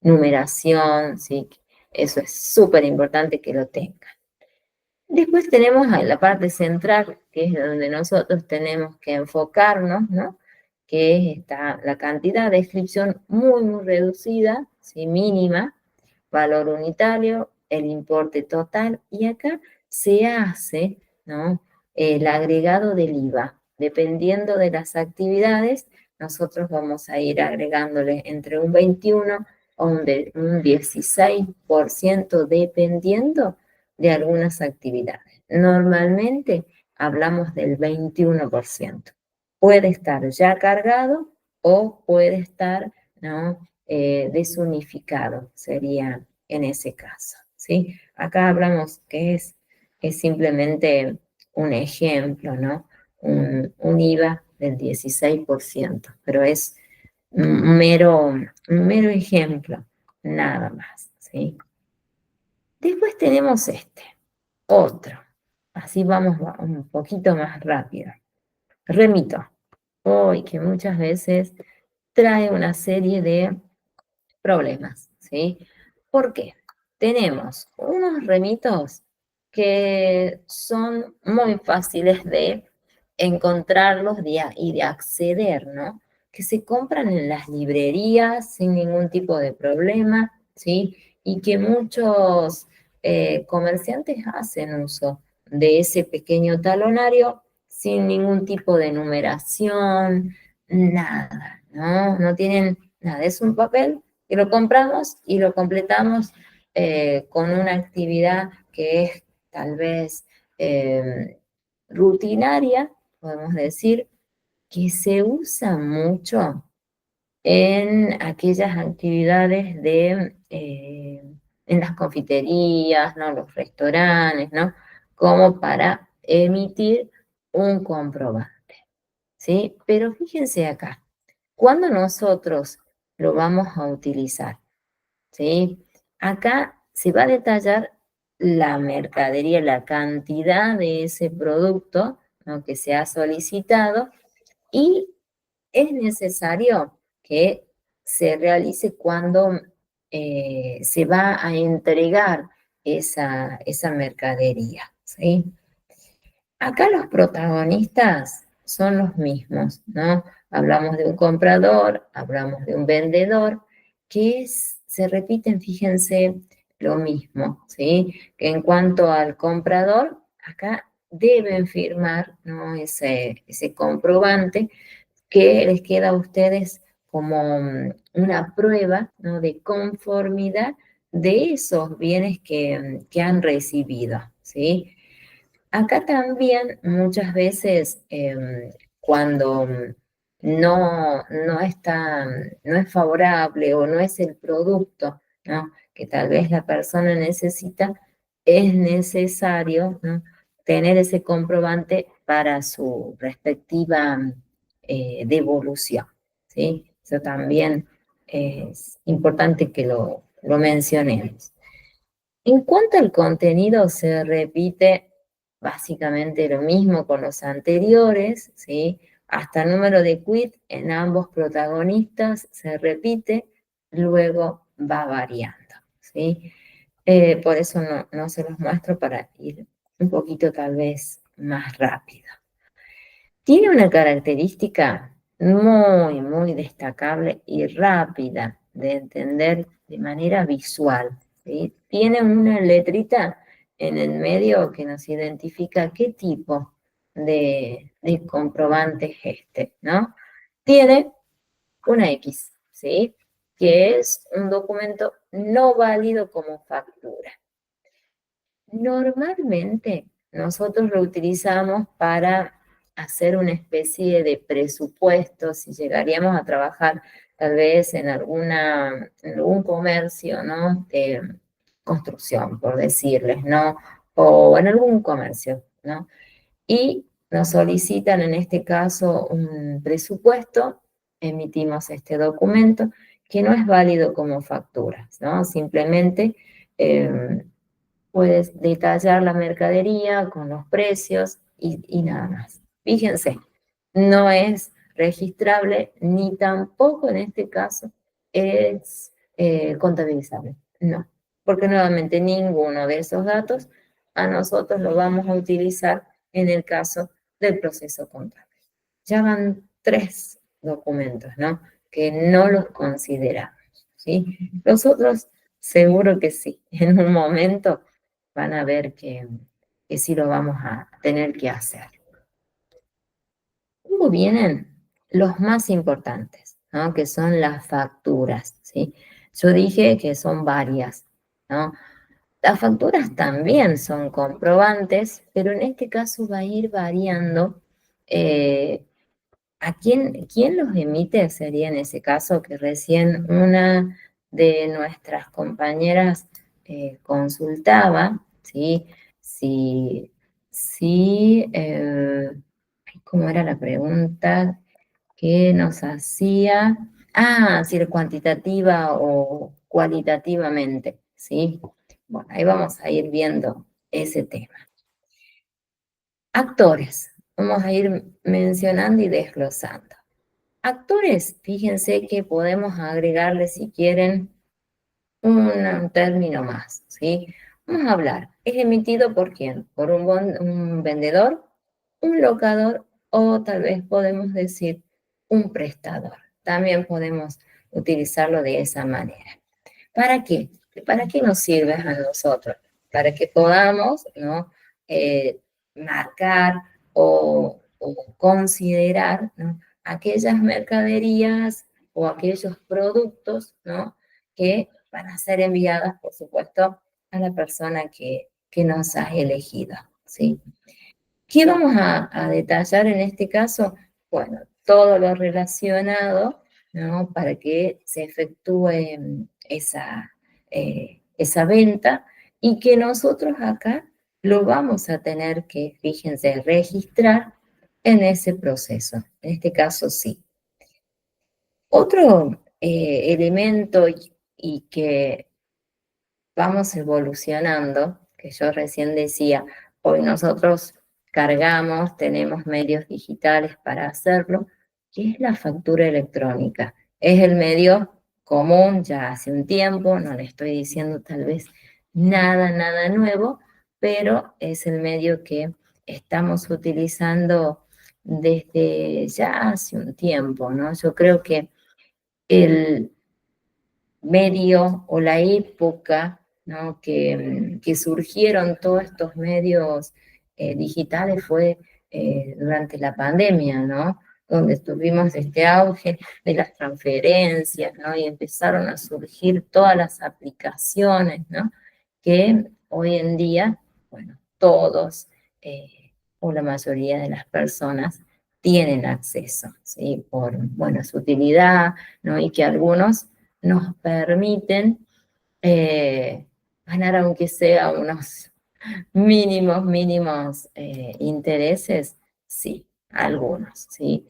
numeración, ¿sí? Eso es súper importante que lo tengan. Después tenemos a la parte central, que es donde nosotros tenemos que enfocarnos, ¿no? Que es la cantidad de descripción muy reducida, ¿sí? Mínima, valor unitario, el importe total, y acá se hace, ¿no? El agregado del IVA. Dependiendo de las actividades, nosotros vamos a ir agregándole entre un 21 o un 16% dependiendo de algunas actividades. Normalmente hablamos del 21%. Puede estar ya cargado o puede estar, ¿no? Desunificado, sería en ese caso, ¿sí? Acá hablamos que es simplemente un ejemplo, ¿no? Un IVA del 16%, pero es un mero ejemplo, nada más, ¿sí? Después tenemos otro. Así vamos un poquito más rápido. Remito. Hoy que muchas veces trae una serie de problemas, ¿sí? ¿Por qué? Tenemos unos remitos que son muy fáciles de encontrarlos y de acceder, ¿no? Que se compran en las librerías sin ningún tipo de problema, ¿sí? Y que muchos comerciantes hacen uso de ese pequeño talonario sin ningún tipo de numeración, nada, ¿no? No tienen nada, es un papel que lo compramos y lo completamos con una actividad que es tal vez rutinaria, podemos decir, que se usa mucho en aquellas actividades en las confiterías, ¿no? Los restaurantes, ¿no? Como para emitir un comprobante, ¿sí? Pero fíjense acá, cuando nosotros lo vamos a utilizar, ¿sí? Acá se va a detallar la mercadería, la cantidad de ese producto, ¿no?, que se ha solicitado, y es necesario que se realice cuando se va a entregar esa mercadería, ¿sí? Acá los protagonistas son los mismos, ¿no? Hablamos de un comprador, hablamos de un vendedor, se repiten, fíjense, lo mismo, ¿sí? Que en cuanto al comprador, acá deben firmar, ¿no?, ese comprobante que les queda a ustedes como una prueba, ¿no?, de conformidad de esos bienes que han recibido, ¿sí? Acá también muchas veces cuando no es favorable o no es el producto, ¿no?, que tal vez la persona necesita, es necesario, ¿no?, tener ese comprobante para su respectiva devolución, ¿sí? Eso también es importante que lo mencionemos. En cuanto al contenido, se repite básicamente lo mismo con los anteriores, ¿sí? Hasta el número de quit en ambos protagonistas se repite, luego va variando, ¿sí? Por eso no se los muestro, para ir un poquito tal vez más rápido. Tiene una característica muy destacable y rápida de entender de manera visual, ¿sí? Tiene una letrita en el medio que nos identifica qué tipo de comprobante es este, ¿no? Tiene una X, ¿sí? Que es un documento no válido como factura. Normalmente nosotros lo utilizamos para hacer una especie de presupuesto, si llegaríamos a trabajar tal vez en algún comercio, ¿no?, de construcción, por decirles, ¿no? O en algún comercio, ¿no? Y nos solicitan en este caso un presupuesto, emitimos este documento que no es válido como factura, ¿no? Simplemente puedes detallar la mercadería con los precios y nada más. Fíjense, no es registrable ni tampoco en este caso es contabilizable. No, porque nuevamente ninguno de esos datos a nosotros lo vamos a utilizar en el caso del proceso contable. Ya van 3 documentos, ¿no?, que no los consideramos, ¿sí? Los otros seguro que sí. En un momento van a ver que sí lo vamos a tener que hacer. Luego vienen los más importantes, ¿no?, que son las facturas, ¿sí? Yo dije que son varias, ¿no? Las facturas también son comprobantes, pero en este caso va a ir variando. ¿A quién los emite? Sería en ese caso que recién una de nuestras compañeras consultaba, ¿sí? Ay, ¿cómo era la pregunta que nos hacía? Ah, si era cuantitativa o cualitativamente, ¿sí? Bueno, ahí vamos a ir viendo ese tema. Actores, vamos a ir mencionando y desglosando. Actores, fíjense que podemos agregarle, si quieren, un término más, ¿sí? Vamos a hablar, ¿es emitido por quién? ¿Por un vendedor, un locador o tal vez podemos decir un prestador? También podemos utilizarlo de esa manera. ¿Para qué? ¿Para qué nos sirve a nosotros? Para que podamos, ¿no?, eh, marcar o considerar, ¿no?, aquellas mercaderías o aquellos productos, ¿no?, que van a ser enviadas, por supuesto, a la persona que nos ha elegido, ¿sí? ¿Qué vamos a detallar en este caso? Bueno, todo lo relacionado, ¿no?, para que se efectúe esa venta y que nosotros acá lo vamos a tener que, fíjense, registrar en ese proceso. En este caso, sí. Otro elemento y que vamos evolucionando, que yo recién decía, hoy nosotros cargamos, tenemos medios digitales para hacerlo, que es la factura electrónica. Es el medio común ya hace un tiempo, no le estoy diciendo tal vez nada nuevo, pero es el medio que estamos utilizando desde ya hace un tiempo, ¿no? Yo creo que el medio o la época, ¿no? que surgieron todos estos medios digitales fue durante la pandemia, ¿no? Donde tuvimos este auge de las transferencias, ¿no? Y empezaron a surgir todas las aplicaciones, ¿no? Que hoy en día, bueno, todos o la mayoría de las personas tienen acceso, ¿sí? Por, bueno, su utilidad, ¿no? Y que algunos nos permiten eh, ganar aunque sea unos mínimos intereses, sí, algunos, sí.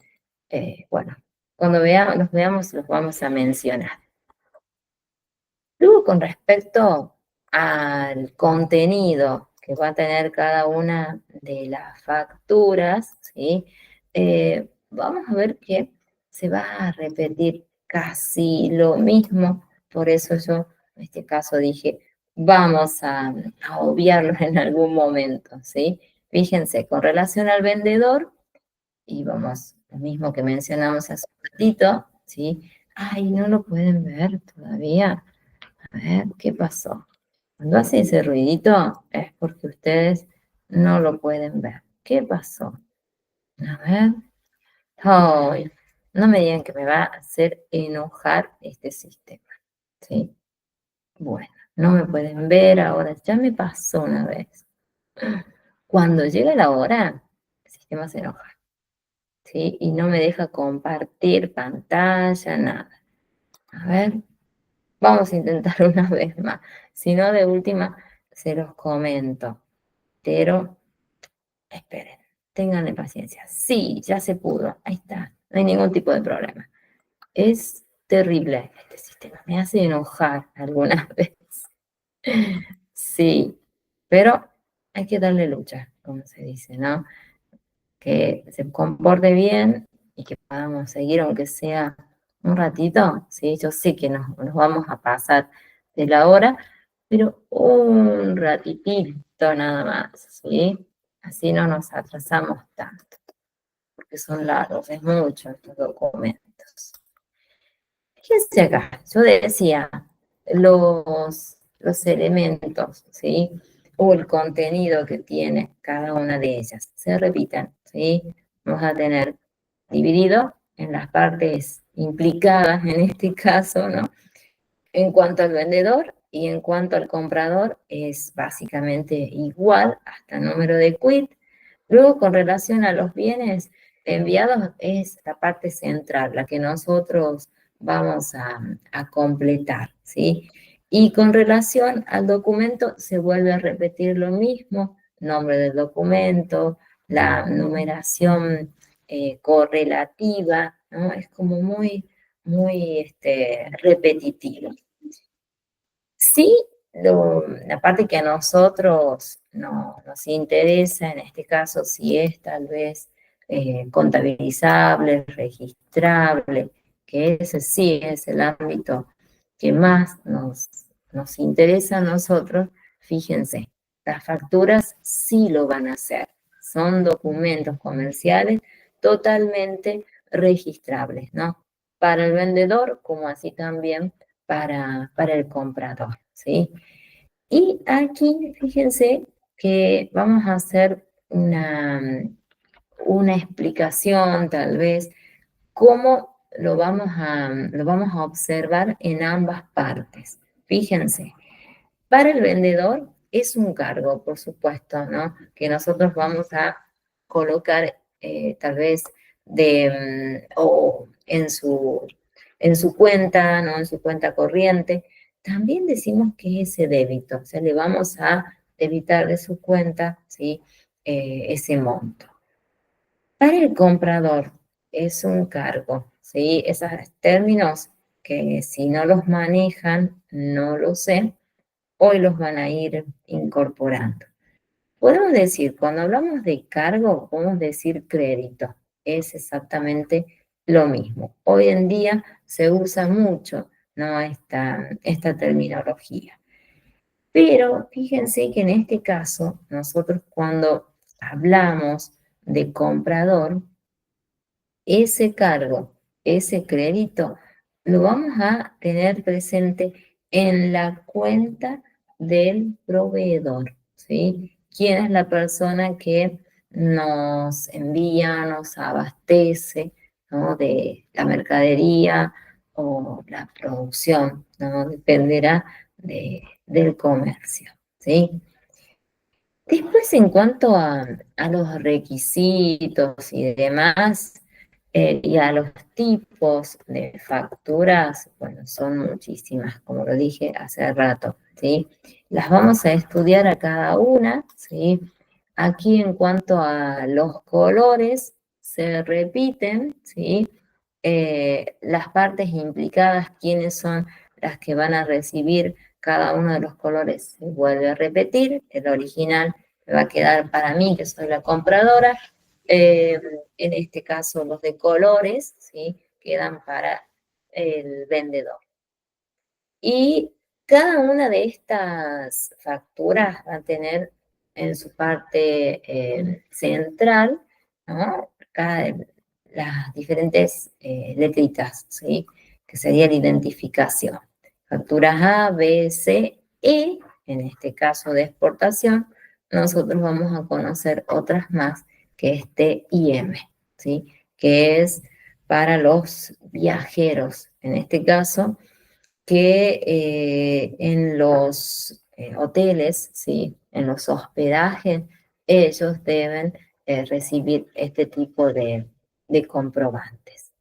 Bueno, cuando los veamos los vamos a mencionar. Luego, con respecto al contenido que va a tener cada una de las facturas, ¿sí? Vamos a ver que se va a repetir casi lo mismo, por eso yo en este caso dije, vamos a obviarlo en algún momento, ¿sí? Fíjense, con relación al vendedor, y vamos, lo mismo que mencionamos hace un ratito, ¿sí? Ay, no lo pueden ver todavía. A ver, ¿qué pasó? Cuando hace ese ruidito es porque ustedes no lo pueden ver. ¿Qué pasó? A ver. Ay, no me digan que me va a hacer enojar este sistema. ¿Sí? Bueno, no me pueden ver ahora. Ya me pasó una vez. Cuando llega la hora, el sistema se enoja. ¿Sí? Y no me deja compartir pantalla, nada. A ver. Vamos a intentar una vez más. Si no, de última, se los comento. Pero, esperen, ténganle paciencia. Sí, ya se pudo. Ahí está. No hay ningún tipo de problema. Es terrible este sistema. Me hace enojar algunas veces. Sí, pero hay que darle lucha, como se dice, ¿no? Que se comporte bien y que podamos seguir, aunque sea un ratito, ¿sí? Yo sé que nos vamos a pasar de la hora, pero un ratitito nada más, ¿sí? Así no nos atrasamos tanto, porque son largos, es mucho estos documentos. Fíjense acá, yo decía, los elementos, ¿sí? O el contenido que tiene cada una de ellas, se repiten, ¿sí? Vamos a tener dividido en las partes implicadas en este caso, ¿no? En cuanto al vendedor y en cuanto al comprador, es básicamente igual hasta el número de quit. Luego, con relación a los bienes enviados, es la parte central, la que nosotros vamos a completar, ¿sí? Y con relación al documento, se vuelve a repetir lo mismo, nombre del documento, la numeración correlativa, ¿no? Es como muy repetitivo. Sí, la parte que a nosotros nos interesa, en este caso, si es tal vez contabilizable, registrable, que ese sí es el ámbito que más nos interesa a nosotros, fíjense, las facturas sí lo van a hacer. Son documentos comerciales totalmente registrables, ¿no? Para el vendedor, como así también para el comprador, ¿sí? Y aquí, fíjense que vamos a hacer una explicación, tal vez, cómo lo vamos a observar en ambas partes. Fíjense, para el vendedor es un cargo, por supuesto, ¿no? Que nosotros vamos a colocar tal vez o en su cuenta, ¿no? En su cuenta corriente. También decimos que es ese débito, o sea, le vamos a debitar de su cuenta, ¿sí? Ese monto. Para el comprador es un cargo, ¿sí? Esos términos que si no los manejan, no lo sé, hoy los van a ir incorporando. Podemos decir, cuando hablamos de cargo, podemos decir crédito. Es exactamente lo mismo. Hoy en día se usa mucho, ¿no? Esta terminología. Pero fíjense que en este caso, nosotros cuando hablamos de comprador, ese cargo, ese crédito, lo vamos a tener presente en la cuenta del proveedor, ¿sí? ¿Quién es la persona que nos envía, nos abastece, ¿no? De la mercadería o la producción, ¿no? Dependerá del comercio, ¿sí? Después, en cuanto a los requisitos y demás, y a los tipos de facturas, bueno, son muchísimas, como lo dije hace rato, ¿sí? Las vamos a estudiar a cada una, ¿sí? Aquí en cuanto a los colores, se repiten, ¿sí? Las partes implicadas, quiénes son las que van a recibir cada uno de los colores, se vuelve a repetir, el original me va a quedar para mí, que soy la compradora, eh, en este caso los de colores, ¿sí? Quedan para el vendedor. Y cada una de estas facturas va a tener en su parte central, ¿no? Las diferentes letritas, ¿sí? Que sería la identificación. Facturas A, B, C, E, en este caso de exportación, nosotros vamos a conocer otras más, que es T y M, ¿sí? Que es para los viajeros, en este caso que en los hoteles, ¿sí? En los hospedajes, ellos deben recibir este tipo de comprobantes.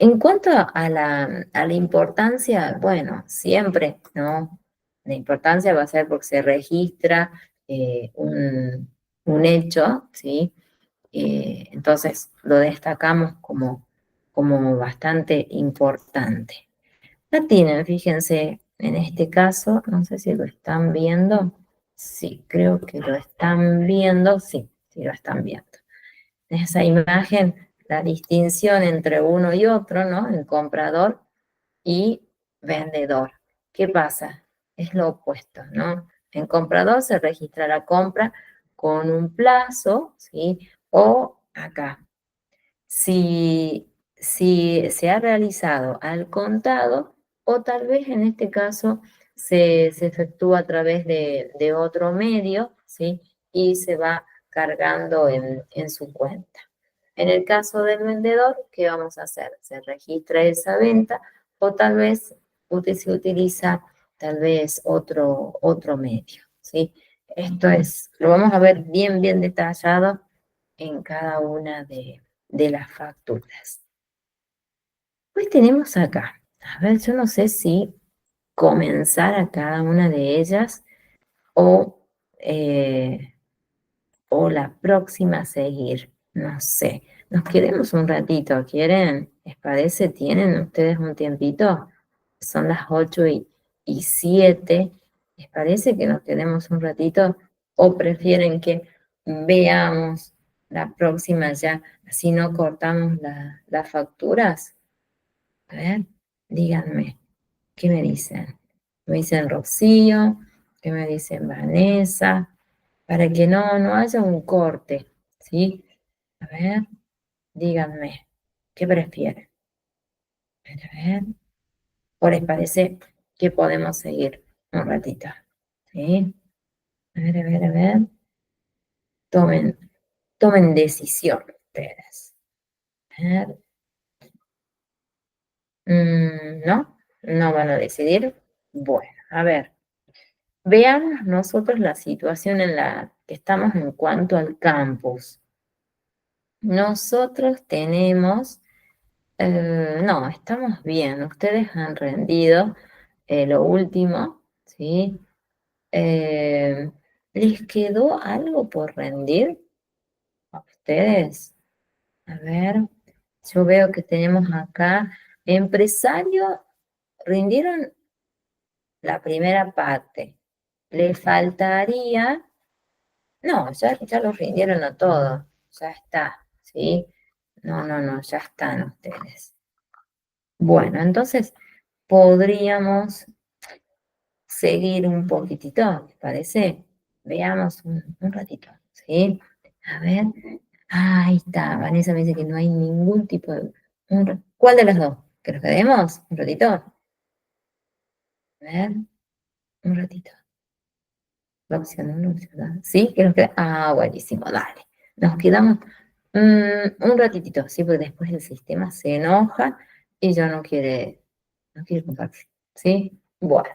En cuanto a la importancia, bueno, siempre, ¿no? La importancia va a ser porque se registra un hecho, ¿sí? Entonces lo destacamos como bastante importante. La tienen, fíjense, en este caso, no sé si lo están viendo. Sí, creo que lo están viendo. Sí, sí lo están viendo. En esa imagen, la distinción entre uno y otro, ¿no? El comprador y vendedor. ¿Qué pasa? Es lo opuesto, ¿no? En comprador se registra la compra con un plazo, ¿sí? O acá, si se ha realizado al contado o tal vez en este caso se efectúa a través de otro medio, ¿sí? Y se va cargando en su cuenta. En el caso del vendedor, ¿qué vamos a hacer? Se registra esa venta o tal vez se utiliza tal vez otro medio, ¿sí? Esto lo vamos a ver bien, bien detallado en cada una de las facturas. Pues tenemos acá, a ver, yo no sé si comenzar a cada una de ellas o, eh, o la próxima a seguir, no sé. Nos quedemos un ratito, ¿quieren? ¿Les parece? ¿Tienen ustedes un tiempito? Son las 8:07. ¿Les parece que nos quedemos un ratito o prefieren que veamos la próxima ya, así no cortamos las facturas? A ver, díganme, ¿qué me dicen? Me dicen Rocío, ¿qué me dicen Vanessa? Para que no haya un corte, ¿sí? A ver, díganme, ¿qué prefieren? A ver, ¿o les parece que podemos seguir un ratito? ¿Sí? A ver, a ver, a ver. Tomen decisión ustedes. A ver. ¿No? ¿No van a decidir? Bueno, a ver. Veamos nosotros la situación en la que estamos en cuanto al campus. Nosotros tenemos, no, estamos bien. Ustedes han rendido lo último, ¿sí? ¿Les quedó algo por rendir a ustedes? A ver, yo veo que tenemos acá empresario, rindieron la primera parte. Le faltaría, no, ya lo rindieron a todo, ya está, ¿sí? No, no, no, ya están ustedes. Bueno, entonces podríamos seguir un poquitito, ¿les parece? Veamos un ratito, ¿sí? A ver, ahí está, Vanessa me dice que no hay ningún tipo de... ¿Cuál de las dos? ¿Que nos quedemos un ratito? A ver, un ratito. La opción 1, opción 2. ¿Sí? ¿Que nos queda? Ah, buenísimo, dale. Nos quedamos un ratitito, ¿sí? Porque después el sistema se enoja y ya no quiere compartir, ¿sí? Bueno.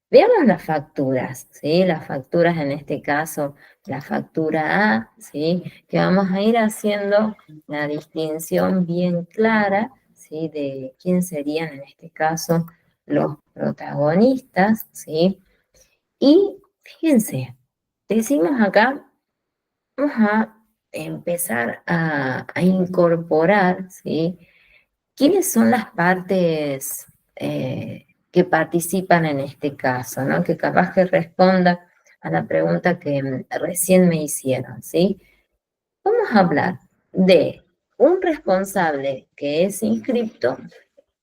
Veamos las facturas, ¿sí? Las facturas, en este caso, la factura A, ¿sí? Que vamos a ir haciendo la distinción bien clara, ¿sí? De quién serían, en este caso, los protagonistas, ¿sí? Y fíjense, decimos acá, vamos a empezar a incorporar, ¿sí? ¿Quiénes son las partes que participan en este caso, ¿no? Que capaz que responda a la pregunta que recién me hicieron, ¿sí? Vamos a hablar de un responsable que es inscripto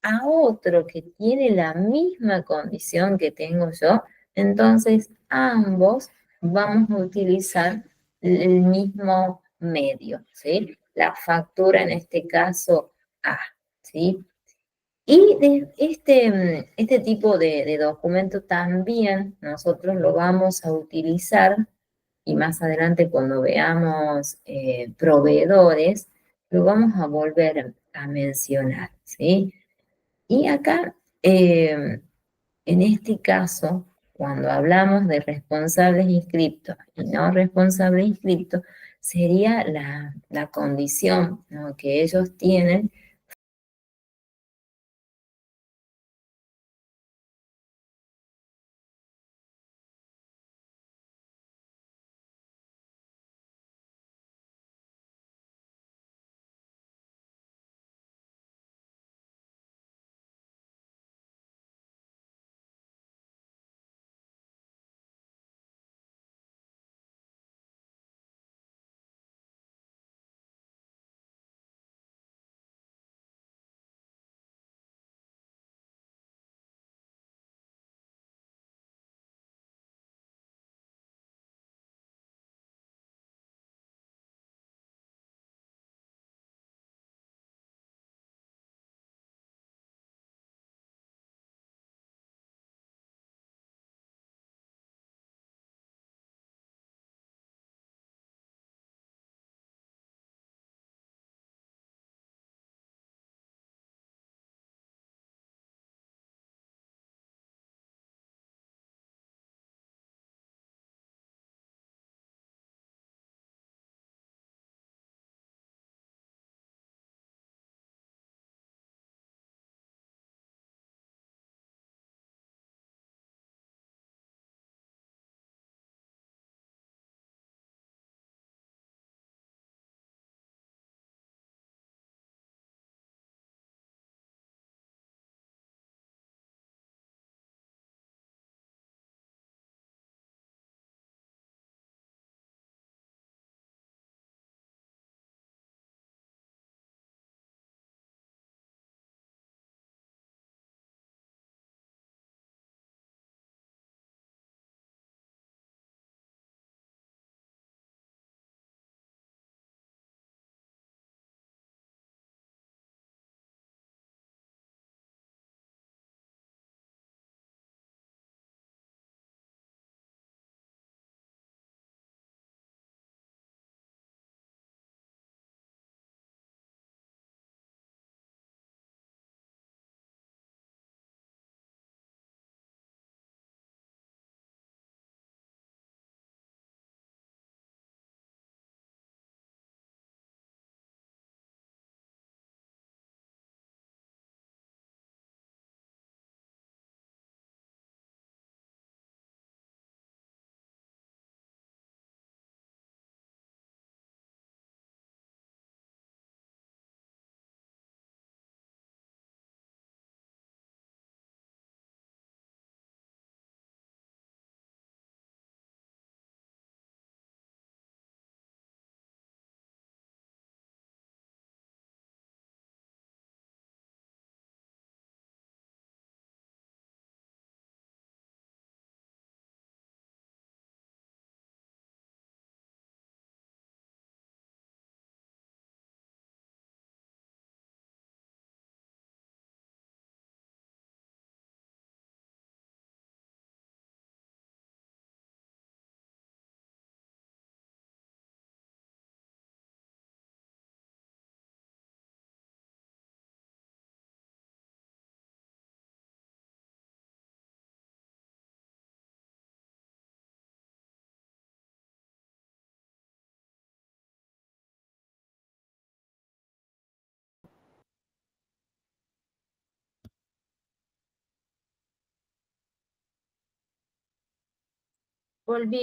a otro que tiene la misma condición que tengo yo, entonces ambos vamos a utilizar el mismo medio, ¿sí? La factura en este caso A, ¿sí? Y de este tipo de documento también nosotros lo vamos a utilizar y más adelante cuando veamos proveedores, lo vamos a volver a mencionar, ¿sí? Y acá, en este caso, cuando hablamos de responsables inscriptos y no responsables inscriptos, sería la condición, ¿no? Que ellos tienen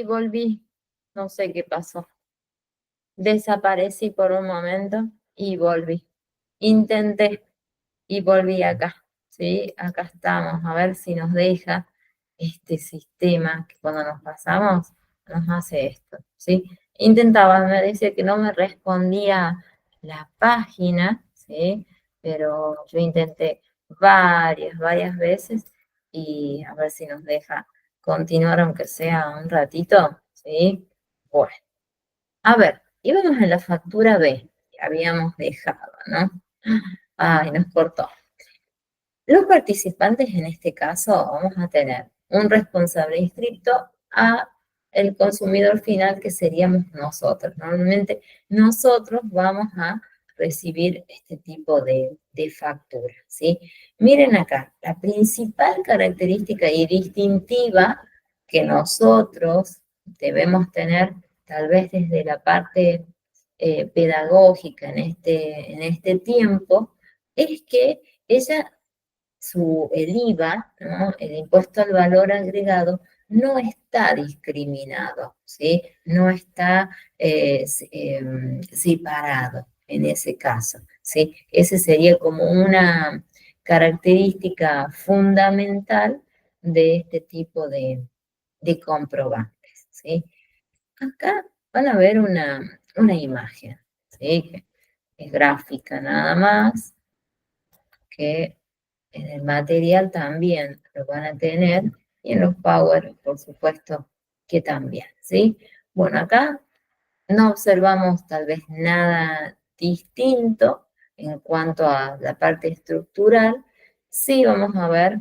volví. No sé qué pasó. Desaparecí por un momento y volví. Intenté y volví acá, ¿sí? Acá estamos, a ver si nos deja este sistema que cuando nos pasamos nos hace esto, ¿sí? Intentaba, me decía que no me respondía la página, ¿sí? Pero yo intenté varias veces y a ver si nos deja continuar aunque sea un ratito, ¿sí? Bueno, a ver, íbamos en la factura B, que habíamos dejado, ¿no? Ay, nos cortó. Los participantes en este caso vamos a tener un responsable inscripto a el consumidor final que seríamos nosotros. Normalmente nosotros vamos a recibir este tipo de factura, ¿sí? Miren acá, la principal característica y distintiva que nosotros debemos tener, tal vez desde la parte pedagógica en este tiempo, es que ella el IVA, ¿no? El impuesto al valor agregado, no está discriminado, ¿sí? No está separado en ese caso, ¿sí? Ese sería como una característica fundamental de este tipo de comprobantes, ¿sí? Acá van a ver una imagen, ¿sí? Que es gráfica nada más, que en el material también lo van a tener y en los Power, por supuesto, que también, ¿sí? Bueno, acá no observamos tal vez nada distinto en cuanto a la parte estructural. Sí vamos a ver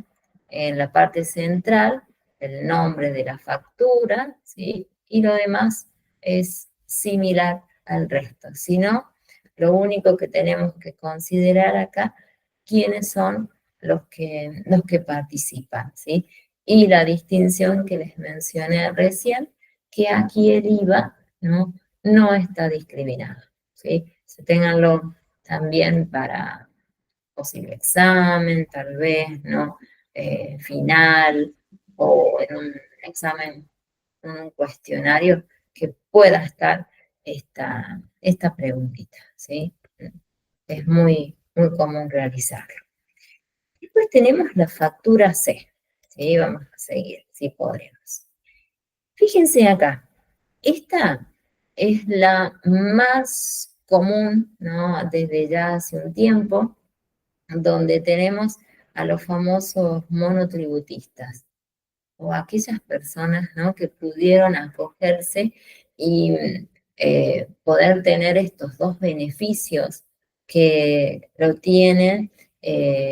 en la parte central el nombre de la factura, ¿sí? Y lo demás es similar al resto. Si no, lo único que tenemos que considerar acá, quiénes son los que participan, ¿sí? Y la distinción que les mencioné recién, que aquí el IVA, ¿no? No está discriminado, ¿sí? Se ténganlo también para posible examen, tal vez, ¿no? Final o en un examen, un cuestionario que pueda estar esta preguntita, ¿sí? Es muy común realizarlo. Después tenemos la factura C, ¿sí? Vamos a seguir, si podremos. Fíjense acá, esta es la más común, ¿no? Desde ya hace un tiempo, donde tenemos a los famosos monotributistas o aquellas personas, ¿no? Que pudieron acogerse y poder tener estos dos beneficios que lo tienen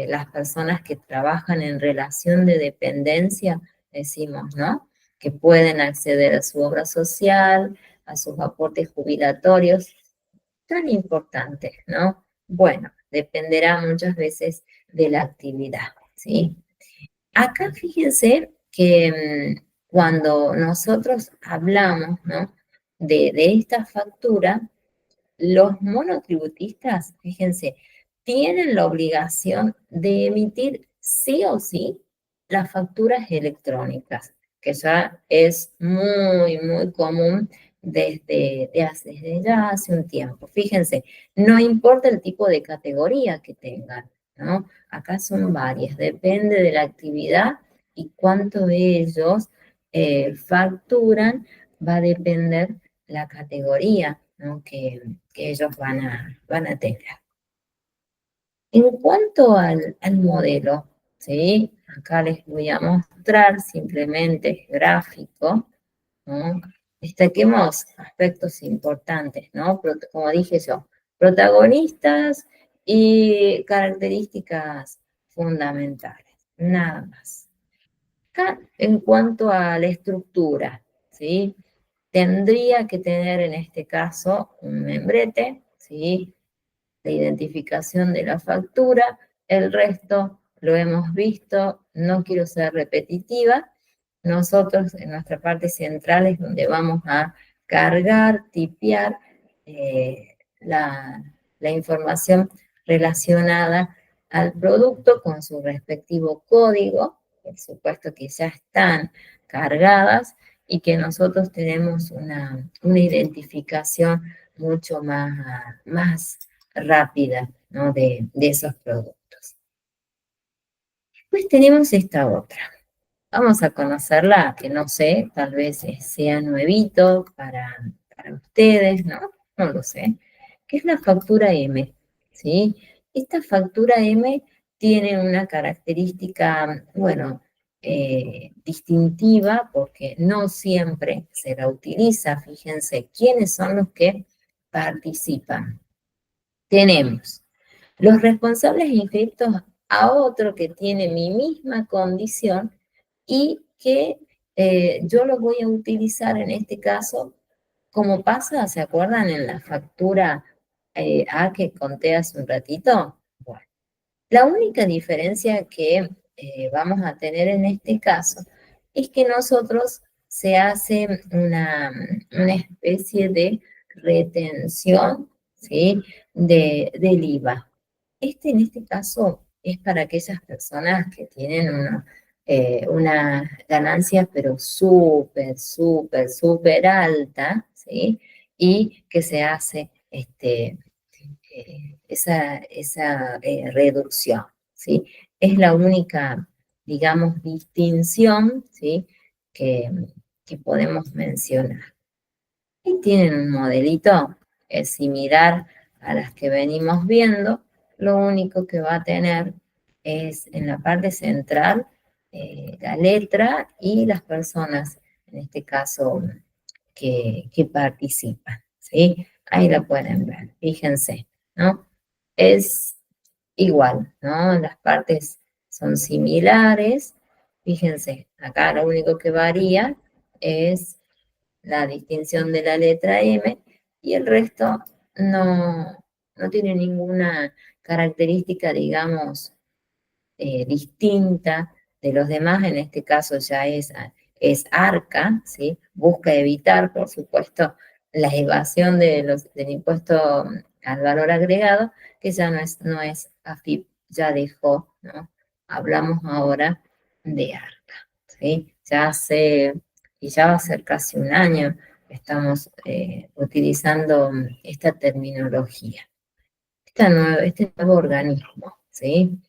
las personas que trabajan en relación de dependencia, decimos, ¿no? Que pueden acceder a su obra social, a sus aportes jubilatorios, tan importantes, ¿no? Bueno, dependerá muchas veces de la actividad, ¿sí? Acá fíjense que cuando nosotros hablamos, ¿no? De esta factura, los monotributistas, fíjense, tienen la obligación de emitir sí o sí las facturas electrónicas, que ya es muy común desde ya hace un tiempo. Fíjense, no importa el tipo de categoría que tengan, ¿no? Acá son varias, depende de la actividad y cuánto ellos facturan, va a depender la categoría, ¿no? Que ellos van a tener. En cuanto al modelo, ¿sí? Acá les voy a mostrar simplemente gráfico, ¿no? Destaquemos aspectos importantes, ¿no? Como dije yo, protagonistas y características fundamentales, nada más. Acá, en cuanto a la estructura, ¿sí? Tendría que tener en este caso un membrete, ¿sí? De identificación de la factura, el resto lo hemos visto, no quiero ser repetitiva. Nosotros en nuestra parte central es donde vamos a cargar, tipear la información relacionada al producto con su respectivo código, por supuesto que ya están cargadas, y que nosotros tenemos una identificación mucho más rápida, ¿no? de esos productos. Después tenemos esta otra. Vamos a conocerla, que no sé, tal vez sea nuevito para ustedes, ¿no? No lo sé. Que es la factura M, ¿sí? Esta factura M tiene una característica, bueno, distintiva porque no siempre se la utiliza. Fíjense, ¿quiénes son los que participan? Tenemos los responsables inscritos a otro que tiene mi misma condición y que yo lo voy a utilizar en este caso, como pasa, ¿se acuerdan en la factura A que conté hace un ratito? Bueno, la única diferencia que vamos a tener en este caso es que nosotros se hace una especie de retención, ¿sí? Del IVA. En este caso es para aquellas personas que tienen una ganancia pero súper alta, ¿sí? Y que se hace esa reducción, ¿sí? Es la única, digamos, distinción, ¿sí? que, que podemos mencionar. Y tienen un modelito similar a las que venimos viendo, lo único que va a tener es en la parte central la letra y las personas, en este caso, que participan, ¿sí? Ahí la pueden ver, fíjense, ¿no? Es igual, ¿no? Las partes son similares, fíjense, acá lo único que varía es la distinción de la letra M y el resto no tiene ninguna característica, digamos, distinta de los demás, en este caso ya es ARCA, ¿sí? Busca evitar, por supuesto, la evasión del impuesto al valor agregado, que ya no es AFIP, ya dejó, ¿no? Hablamos ahora de ARCA, ¿sí? Y ya va a ser casi un año que estamos utilizando esta terminología. Este nuevo organismo, ¿sí?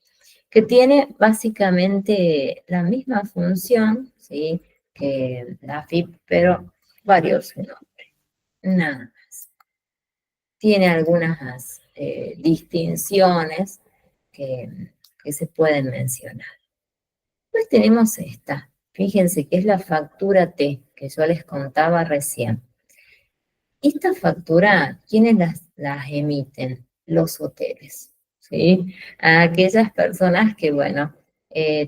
Que tiene básicamente la misma función, ¿sí? Que la AFIP, pero varió su nombre, nada más. Tiene algunas distinciones que se pueden mencionar. Pues tenemos esta, fíjense que es la factura T, que yo les contaba recién. Esta factura, ¿quiénes las emiten? Los hoteles, ¿sí? A aquellas personas que, bueno,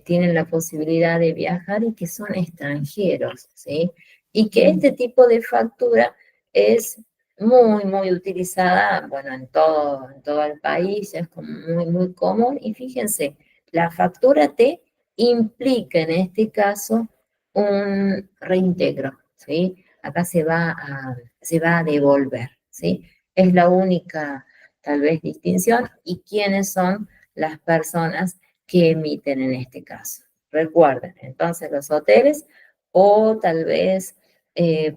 tienen la posibilidad de viajar y que son extranjeros, ¿sí? Y que este tipo de factura es muy utilizada, bueno, en todo el país, es como muy común. Y fíjense, la factura T implica en este caso un reintegro, ¿sí? Acá se va a devolver, ¿sí? Es la única, tal vez, distinción. ¿Y quiénes son las personas que emiten en este caso? Recuerden, entonces, los hoteles o tal vez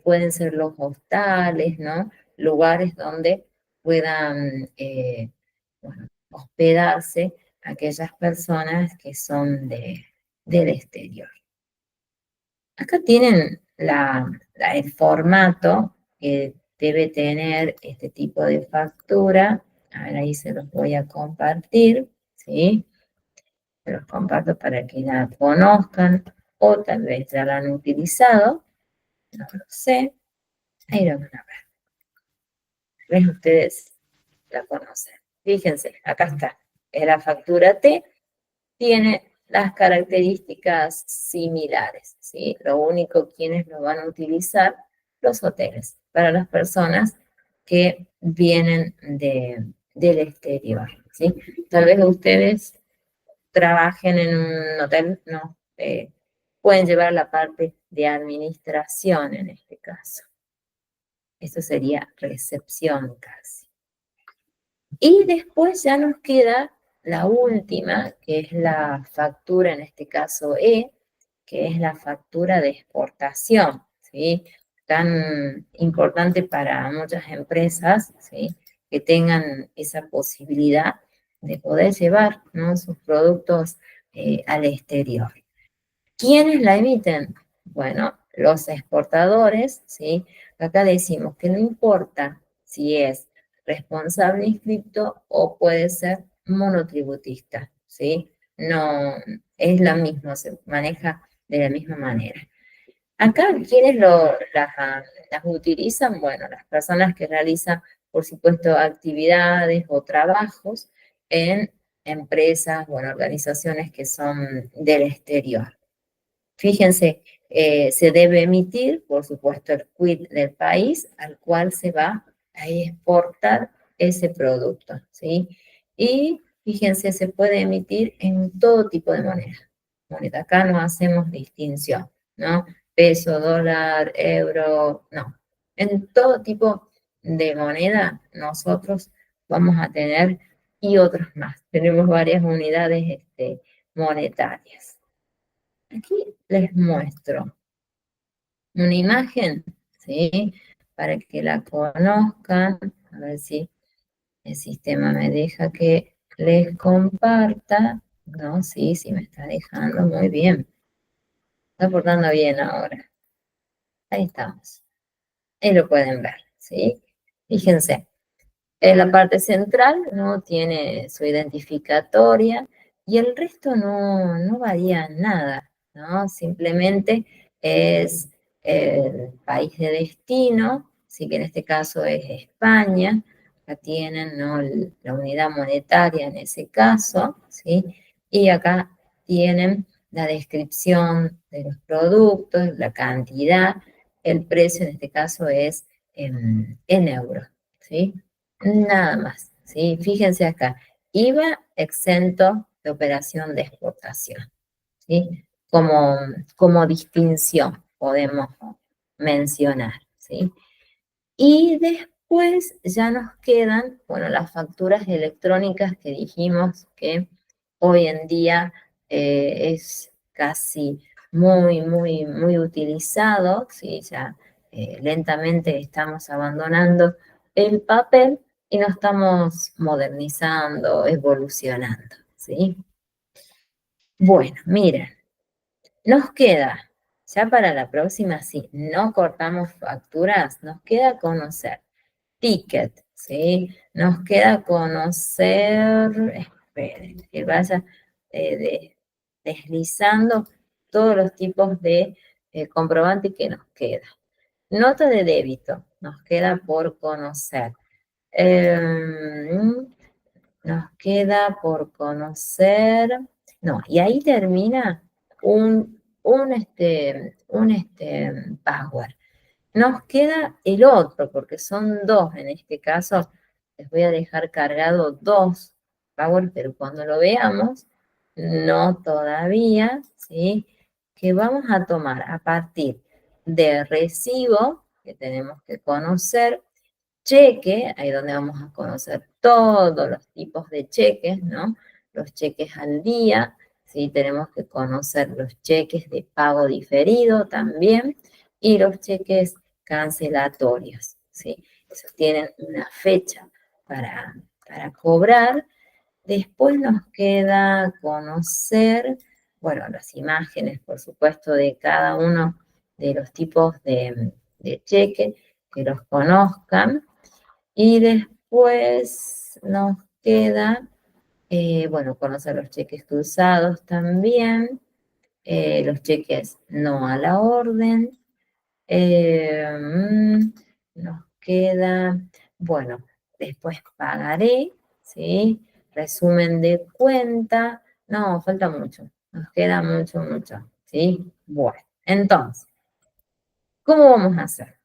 pueden ser los hostales, ¿no? Lugares donde puedan bueno, hospedarse aquellas personas que son del exterior. Acá tienen el formato que debe tener este tipo de factura. A ver, ahí se los voy a compartir, ¿sí? Se los comparto para que la conozcan o tal vez ya la han utilizado, no lo sé. Ahí lo van a ver. ¿Ven? Ustedes la conocen. Fíjense, acá está. Es la factura T, tiene las características similares, ¿sí? Lo único quienes lo van a utilizar, los hoteles, para las personas que vienen del exterior, ¿sí? Tal vez ustedes trabajen en un hotel, no, pueden llevar la parte de administración en este caso. Esto sería recepción casi. Y después ya nos queda la última, que es la factura, en este caso E, que es la factura de exportación, ¿sí? Tan importante para muchas empresas, ¿sí? Que tengan esa posibilidad de poder llevar, ¿no? Sus productos al exterior. ¿Quiénes la emiten? Bueno, los exportadores, ¿sí? Acá decimos que no importa si es responsable inscripto o puede ser monotributista, ¿sí? No, es la misma, se maneja de la misma manera. Acá, ¿quiénes las utilizan? Bueno, las personas que realizan, por supuesto, actividades o trabajos en empresas o en organizaciones que son del exterior. Fíjense, se debe emitir, por supuesto, el quit del país al cual se va a exportar ese producto, ¿sí? Y fíjense, se puede emitir en todo tipo de moneda. Acá no hacemos distinción, ¿no? Peso, dólar, euro, no. En todo tipo de moneda nosotros vamos a tener y otros más. Tenemos varias unidades monetarias. Aquí les muestro una imagen, ¿sí? Para que la conozcan. A ver si el sistema me deja que les comparta. No, sí, sí me está dejando muy bien. Está portando bien ahora. Ahí estamos. Ahí lo pueden ver, ¿sí? Fíjense. En la parte central no tiene su identificatoria y el resto no varía nada, ¿no? Simplemente es el país de destino, sí que en este caso es España, acá tienen, ¿no? La unidad monetaria en ese caso, ¿sí? Y acá tienen la descripción de los productos, la cantidad, el precio en este caso es en euros, ¿sí? Nada más, ¿sí? Fíjense acá, IVA exento de operación de exportación, ¿sí? Como distinción podemos mencionar, ¿sí? Y después ya nos quedan, bueno, las facturas electrónicas que dijimos que hoy en día es casi muy utilizado, ¿sí? Ya lentamente estamos abandonando el papel y nos estamos modernizando, evolucionando, ¿sí? Bueno, miren, nos queda, ya para la próxima, si no cortamos facturas, nos queda conocer ticket, ¿sí? Nos queda conocer, esperen, que vaya deslizando todos los tipos de comprobante que nos queda. Nota de débito, nos queda por conocer. Nos queda por conocer, no, y ahí termina un password. Nos queda el otro, porque son dos en este caso. Les voy a dejar cargado dos Power, pero cuando lo veamos, no todavía, ¿sí? Que vamos a tomar a partir de recibo, que tenemos que conocer, cheque, ahí donde vamos a conocer todos los tipos de cheques, ¿no? Los cheques al día, ¿sí? Tenemos que conocer los cheques de pago diferido también y los cheques cancelatorios, ¿sí? Esos tienen una fecha para cobrar. Después nos queda conocer, bueno, las imágenes, por supuesto, de cada uno de los tipos de cheque, que los conozcan. Y después nos queda, bueno, conocer los cheques cruzados también, los cheques no a la orden. Nos queda, bueno, después pagaré, ¿sí? Resumen de cuenta. No, falta mucho. Nos queda mucho, ¿sí? Bueno, entonces, ¿cómo vamos a hacer?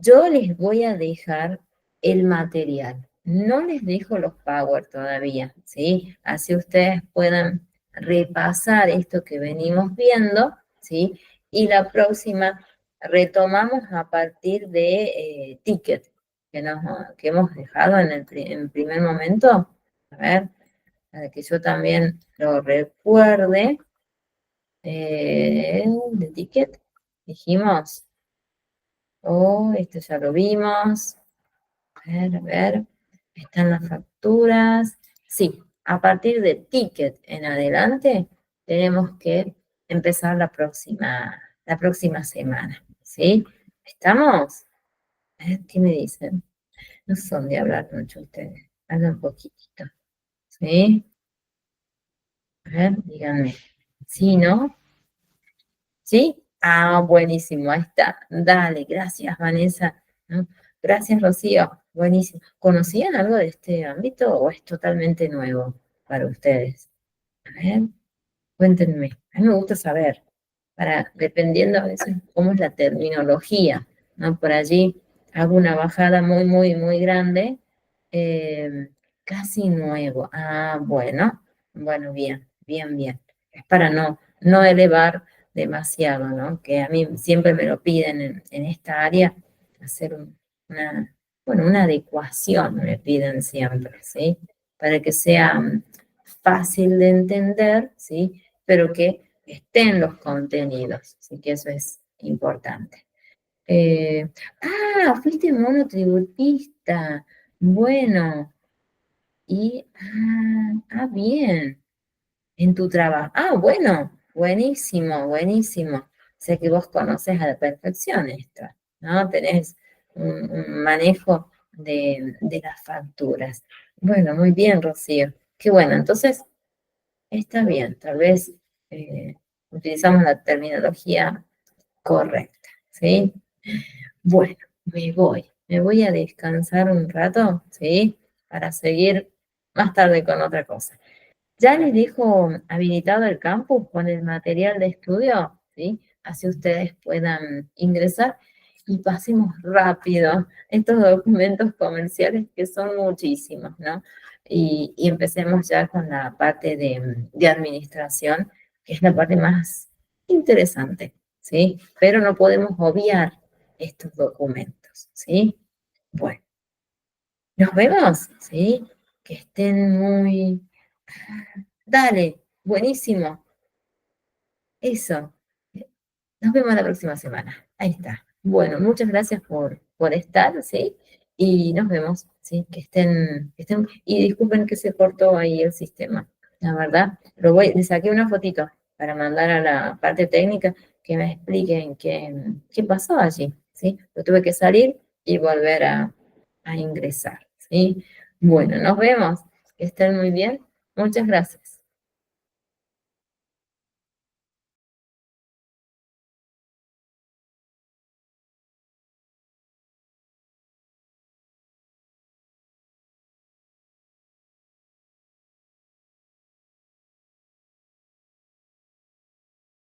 Yo les voy a dejar el material. No les dejo los Power todavía, ¿sí? Así ustedes puedan repasar esto que venimos viendo, ¿sí? Y la próxima retomamos a partir de ticket que hemos dejado en primer momento. A ver, para que yo también lo recuerde. De ticket. dijimos. Oh, esto ya lo vimos. A ver. Están las facturas. Sí, a partir de ticket en adelante, tenemos que empezar la próxima semana. ¿Sí? ¿Estamos? A ver, ¿qué me dicen? No son de hablar mucho ustedes. Hablan poquitito. ¿Sí? A ver, díganme. ¿Sí, no? ¿Sí? Ah, buenísimo, ahí está. Dale, gracias, Vanessa. ¿No? Gracias, Rocío. Buenísimo. ¿Conocían algo de este ámbito o es totalmente nuevo para ustedes? A ver, cuéntenme. A mí me gusta saber, dependiendo a veces cómo es la terminología, ¿no? Por allí hago una bajada muy, muy, muy grande, casi nuevo. Ah, bueno, bien, bien, bien. Es para no elevar demasiado, ¿no? Que a mí siempre me lo piden en esta área, hacer una, bueno, una adecuación me piden siempre, ¿sí? Para que sea fácil de entender, ¿sí? Pero que estén los contenidos, así que eso es importante. Eh, fuiste monotributista, bueno, bien, en tu trabajo. Ah, bueno, buenísimo, buenísimo. Sé que vos conoces a la perfección esto, ¿no? Tenés un manejo de las facturas. Bueno, muy bien, Rocío. Qué bueno, entonces está bien, tal vez eh, utilizamos la terminología correcta, ¿sí? Bueno, me voy a descansar un rato, ¿sí? Para seguir más tarde con otra cosa. Ya les dejo habilitado el campus con el material de estudio, ¿sí? Así ustedes puedan ingresar y pasemos rápido estos documentos comerciales que son muchísimos, ¿no? Y empecemos ya con la parte de administración, que es la parte más interesante, ¿sí? Pero no podemos obviar estos documentos, ¿sí? Bueno, nos vemos, ¿sí? Que estén muy... Dale, buenísimo. Eso. Nos vemos la próxima semana. Ahí está. Bueno, muchas gracias por estar, ¿sí? Y nos vemos, ¿sí? Y disculpen que se cortó ahí el sistema. La verdad, le saqué una fotito para mandar a la parte técnica que me expliquen qué pasó allí, ¿sí? Yo tuve que salir y volver a ingresar, ¿sí? Bueno, nos vemos. Que estén muy bien. Muchas gracias.